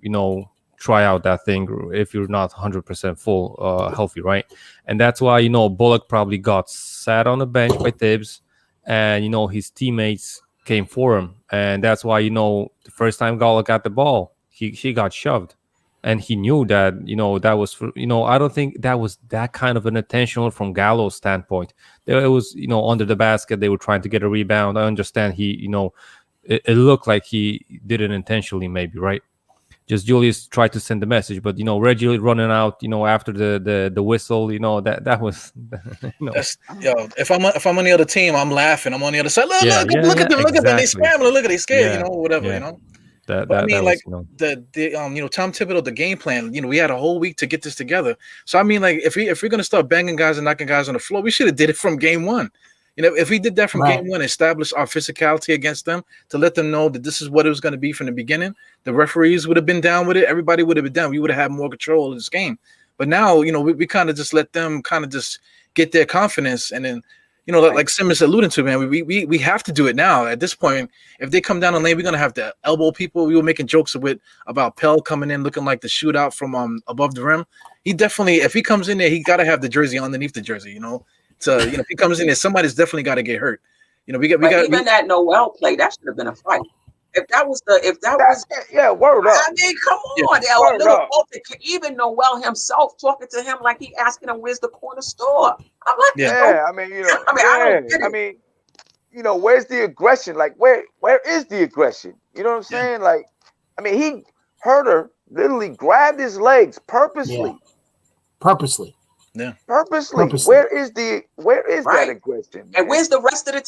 try out that thing if you're not 100% full healthy, right? And that's why Bullock probably got sat on the bench by Tibbs, and his teammates came for him, and that's why the first time Gallo got the ball, he got shoved, and he knew that that was for, I don't think that was that kind of an intentional from Gallo's standpoint. It was under the basket, they were trying to get a rebound. I understand it looked like he did it intentionally, maybe, right? Just Julius tried to send the message, but Reggie running out, after the whistle, that was. That's, if I'm on the other team, I'm laughing. I'm on the other side. Look at them, look at them. They scrambling. Look at they scared. Whatever. But I mean, like the Tom Thibodeau, the game plan. We had a whole week to get this together. So I mean, like if we're gonna start banging guys and knocking guys on the floor, we should have did it from game 1. If we did that from game 1, establish our physicality against them to let them know that this is what it was going to be from the beginning, the referees would have been down with it. Everybody would have been down. We would have had more control of this game. But now, we kind of just let them kind of just get their confidence. And then, like Simmons alluding to, man, we have to do it now. At this point, if they come down the lane, we're gonna have to elbow people. We were making jokes about Pell coming in looking like the shootout from above the rim. He definitely, if he comes in there, he gotta have the jersey underneath the jersey, if he comes in there, somebody's definitely gotta get hurt. That Noel play, that should have been a fight. Word up. I mean, come on, even Noel himself talking to him like he asking him where's the corner store. I'm like, I mean, where's the aggression? Like, where is the aggression? You know what I'm saying? Like, I mean, he Herter literally grabbed his legs purposely. Purposely. Yeah. Purposely. Where is that aggression? And where's the rest of the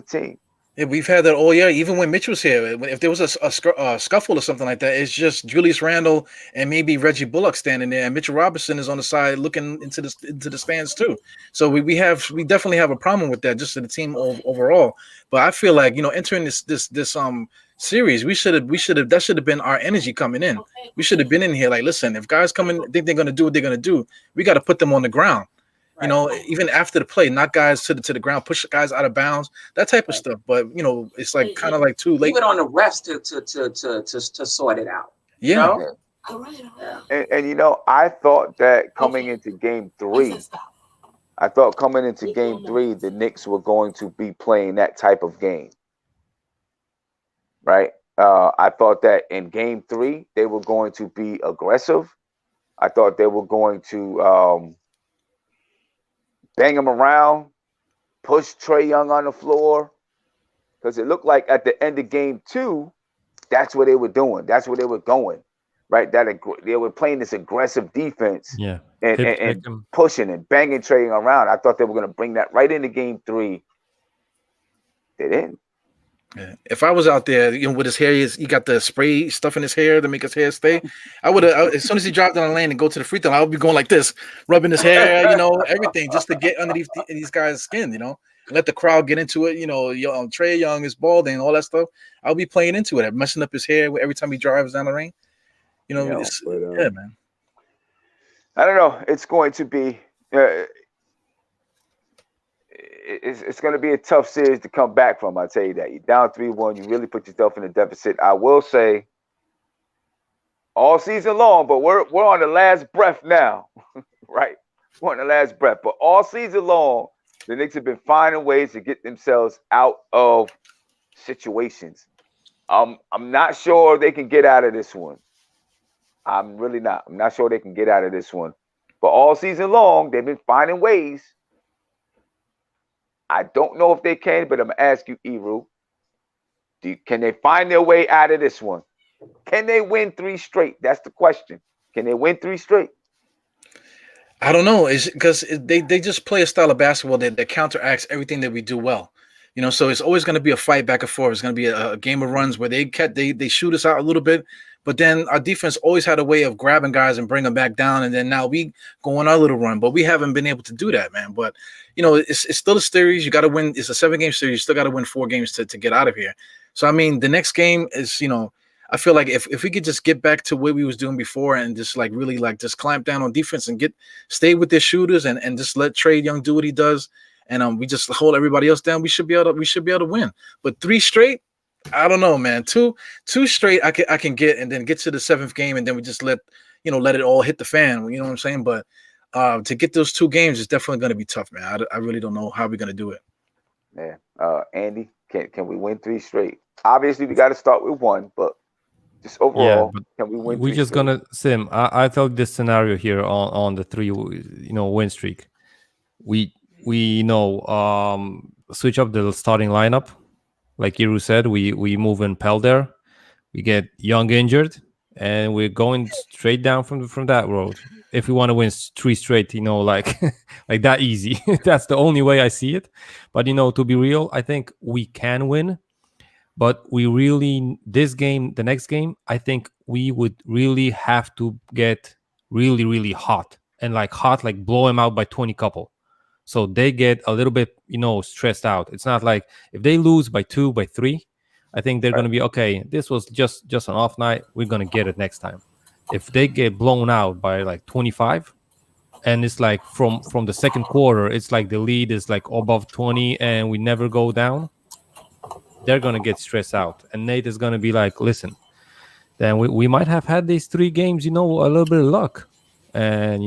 team? Yeah, we've had that all year. Even when Mitch was here, if there was a scuffle or something like that, it's just Julius Randle and maybe Reggie Bullock standing there, and Mitchell Robinson is on the side looking into the stands too. So we definitely have a problem with that, just to the team overall. But I feel like entering this series, we should have that should have been our energy coming in. We should have been in here like, listen, if guys come in think they're gonna do what they're gonna do, we got to put them on the ground. Even after the play, knock guys to the ground, push guys out of bounds, that type of stuff. But it's like kind of like too late. Leave it on the refs to sort it out. Yeah. And I thought that coming into game 3, the Knicks were going to be playing that type of game. Right? I thought that in game 3 they were going to be aggressive. I thought they were going to bang him around, push Trae Young on the floor, because it looked like at the end of game 2, that's what they were doing. That's where they were going, right? They were playing this aggressive defense, and pushing and banging Trae Young around. I thought they were going to bring that right into game 3. They didn't. Yeah. If I was out there, with his hair, he got the spray stuff in his hair to make his hair stay. I would have, as soon as he dropped down the lane and go to the free throw, I would be going like this, rubbing his hair, everything, just to get underneath these guys' skin, and let the crowd get into it. Trae Young is balding and all that stuff. I'll be playing into it, messing up his hair every time he drives down the lane. Man. I don't know. It's going to be. It's going to be a tough series to come back from. I'll tell you that. You're down 3-1. You really put yourself in a deficit. I will say, all season long, but we're on the last breath now, right? We're on the last breath. But all season long, the Knicks have been finding ways to get themselves out of situations. I'm not sure they can get out of this one. I'm really not. I'm not sure they can get out of this one. But all season long, they've been finding ways. I don't know if they can, but I'm going to ask you, Eru, can they find their way out of this one? Can they win 3 straight? That's the question. Can they win 3 straight? I don't know. It's because they just play a style of basketball that counteracts everything that we do well. So it's always going to be a fight back and forth. It's going to be a game of runs where they shoot us out a little bit, but then our defense always had a way of grabbing guys and bring them back down, and then now we go on our little run, but we haven't been able to do that, man. But it's still a series. You got to win. It's a 7-game series. You still got to win 4 games to get out of here. So I mean, the next game is I feel like if we could just get back to what we was doing before and just really just clamp down on defense and stay with their shooters and just let Trae Young do what he does, and we just hold everybody else down, we should be able to win. But 3 straight, I don't know, man. 2 straight I can get, and then get to the 7th game, and then we just let it all hit the fan. You know what I'm saying? But to get those 2 games is definitely going to be tough, man. I really don't know how we're going to do it. Yeah. Andy, can we win 3 straight? Obviously, we got to start with 1, but just overall, can we win? We're just straight? gonna Sim. I thought this scenario here on the 3 win streak. We switch up the starting lineup, like Iru said. We move in Pell there. We get Young injured, and we're going straight down from that road. If we want to win 3 straight, like like that easy. That's the only way I see it. But to be real, I think we can win. But we really, the next game, I think we would really have to get really, really hot, and like blow them out by 20 couple. So they get a little bit, stressed out. It's not like if they lose by 2, by 3, I think they're going to be, okay, this was just an off night. We're going to get it next time. If they get blown out by like 25, and it's like from the second quarter, it's like the lead is like above 20, and we never go down, they're gonna get stressed out, and Nate is gonna be like, listen, then we might have had these 3 games, a little bit of luck, and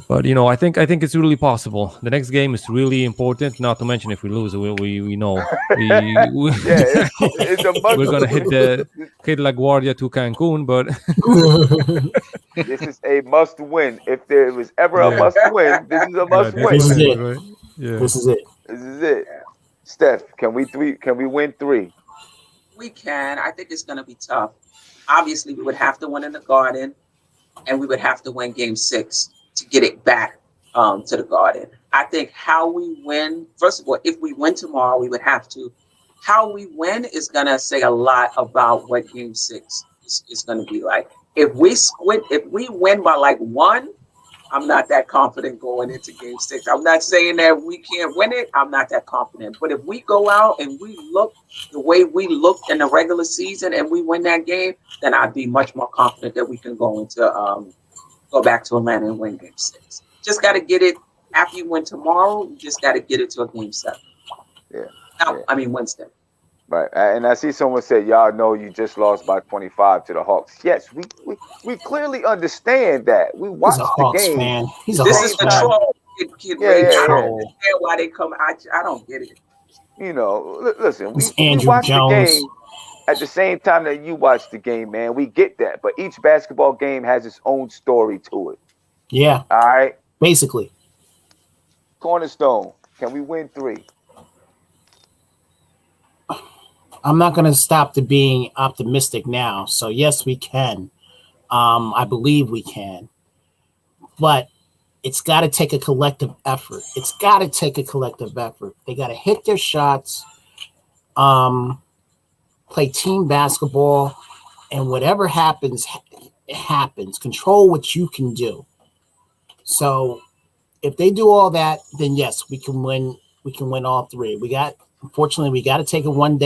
but I think it's really possible. The next game is really important. Not to mention, if we lose, we know we Yeah, it's a must. we're gonna hit LaGuardia to Cancun, but This is a must win. If there was ever a Yeah. must win, this is a must win. This is it. right? Yeah. This is it. This is it. Steph, can we win 3? We can. I think it's going to be tough. Obviously, we would have to win in the Garden, and we would have to win Game 6 to get it back to the Garden. I think how we win, first of all, if we win tomorrow, we would have to. How we win is going to say a lot about what Game 6 is going to be like. If we win by like 1, I'm not that confident going into Game 6. I'm not saying that we can't win it. I'm not that confident. But if we go out and we look the way we looked in the regular season and we win that game, then I'd be much more confident that we can go back to Atlanta and win Game 6. Just got to get it after you win tomorrow. You just got to get it to a Game 7. Yeah. I mean Wednesday. Right. And I see someone said, y'all know you just lost by 25 to the Hawks. Yes, we clearly understand that. We He's watched a the Hawks game. fan. He's a This Hawks is the fan. troll. Kid Yeah, Ray. yeah, I yeah. don't understand why they come. I don't get it. Listen, It's we Andrew watched the Jones. game at the same time that you watched the game, man. We get that. But each basketball game has its own story to it. Yeah, All right. basically. Cornerstone, can we win 3? I'm not going to stop to being optimistic now. So yes, we can. I believe we can, but it's got to take a collective effort. It's got to take a collective effort. They got to hit their shots, play team basketball, and whatever happens, it happens. Control what you can do. So if they do all that, then yes, we can win. We can win all 3. Unfortunately, we got to take it one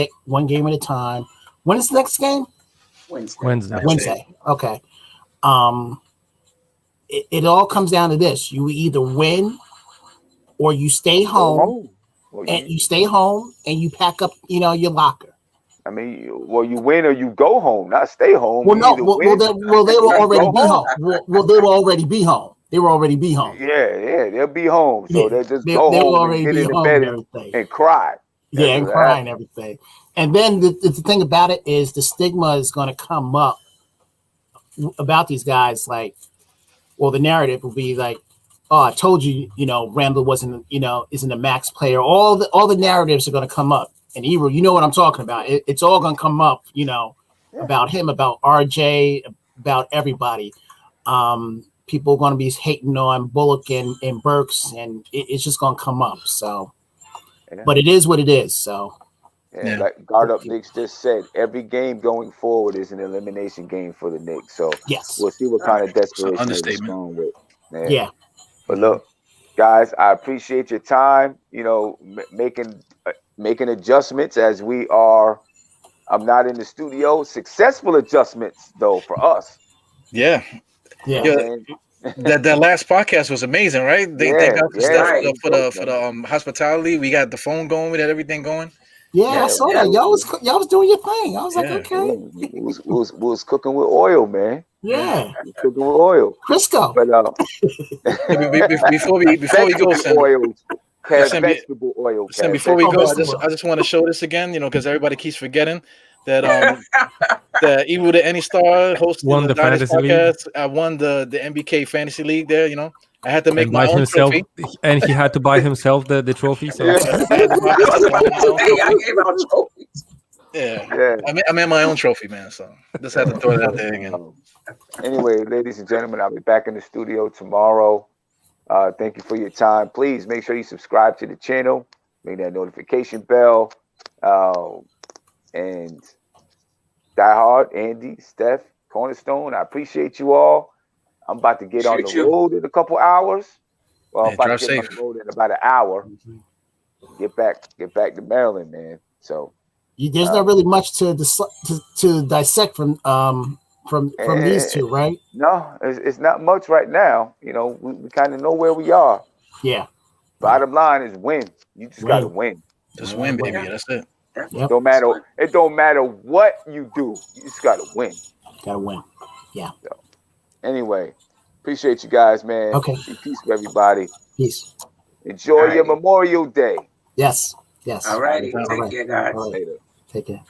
game at a time. When is the next game? Wednesday. Okay. It all comes down to this: you either win or you stay home, Well, and you stay home and you pack up, your locker. I mean, you win or you go home, not stay home. Well, no, You well, either they win will or already go be home. Well, they will already be home. They will already be home. Yeah, they'll be home. So Yeah, they'll just they go will home already and get be into home bed and everything. and cry. Yeah, That's and what crying and happens. everything. And then the thing about it is the stigma is going to come up about these guys. Like, well, the narrative will be like, "Oh, I told you, Randall isn't a max player." All the narratives are going to come up. And Ebro, you know what I'm talking about. It's all going to come up, about him, about RJ, about everybody. People are going to be hating on Bullock and Burks, and it's just going to come up. So, Yeah. but it is what it is. So, And like Guard Up Knicks just said, every game going forward is an elimination game for the Knicks. So yes. we'll see what kind of desperation they understatement. respond with. Man. Yeah. But look, guys, I appreciate your time. Making adjustments as we are. I'm not in the studio. Successful adjustments though for us. Yeah. Yeah. You know what I'm saying? That last podcast was amazing, right? Thank God for Steph right. for the hospitality. We got the phone going. We had everything going. Yeah, I saw that. Y'all was doing your thing. I was like, okay. We was cooking with oil, man. Yeah. Cooking with oil. Crisco. But Before we go, Sam, oils. Sam, Vegetable oil. Sam, before we go, vegetable. I just want to show this again, because everybody keeps forgetting that that even with the Any Star hosting Won the Dynasty fantasy league. podcast, I won the MBK fantasy league there. I had to make And my buy own himself, trophy. and he had to buy himself the trophy. So I had to buy I gave out trophies. yeah. I made my own trophy, man. So just had to throw it out there again. Anyway, ladies and gentlemen, I'll be back in the studio tomorrow. Thank you for your time. Please make sure you subscribe to the channel, ring that notification bell, and Die Hard, Andy, Steph, Cornerstone. I appreciate you all. I'm about to get on the road in a couple hours. Well, I'm about to get on the road in about an hour. Get back to Maryland, man. So There's not really much to dissect from from these two, right? No, it's not much right now. You know, we kind of know where we are. Yeah. Bottom line is win. You just got to win. Just win, baby. Yeah. That's it. Yep. Don't matter. It don't matter what you do. You just got to win. Got to win. Yeah. So, anyway, appreciate you guys, man. Okay. Peace with everybody. Peace. Enjoy your Memorial Day. Yes. Yes. All righty. All Take right. care, guys. All right. Later. Take care.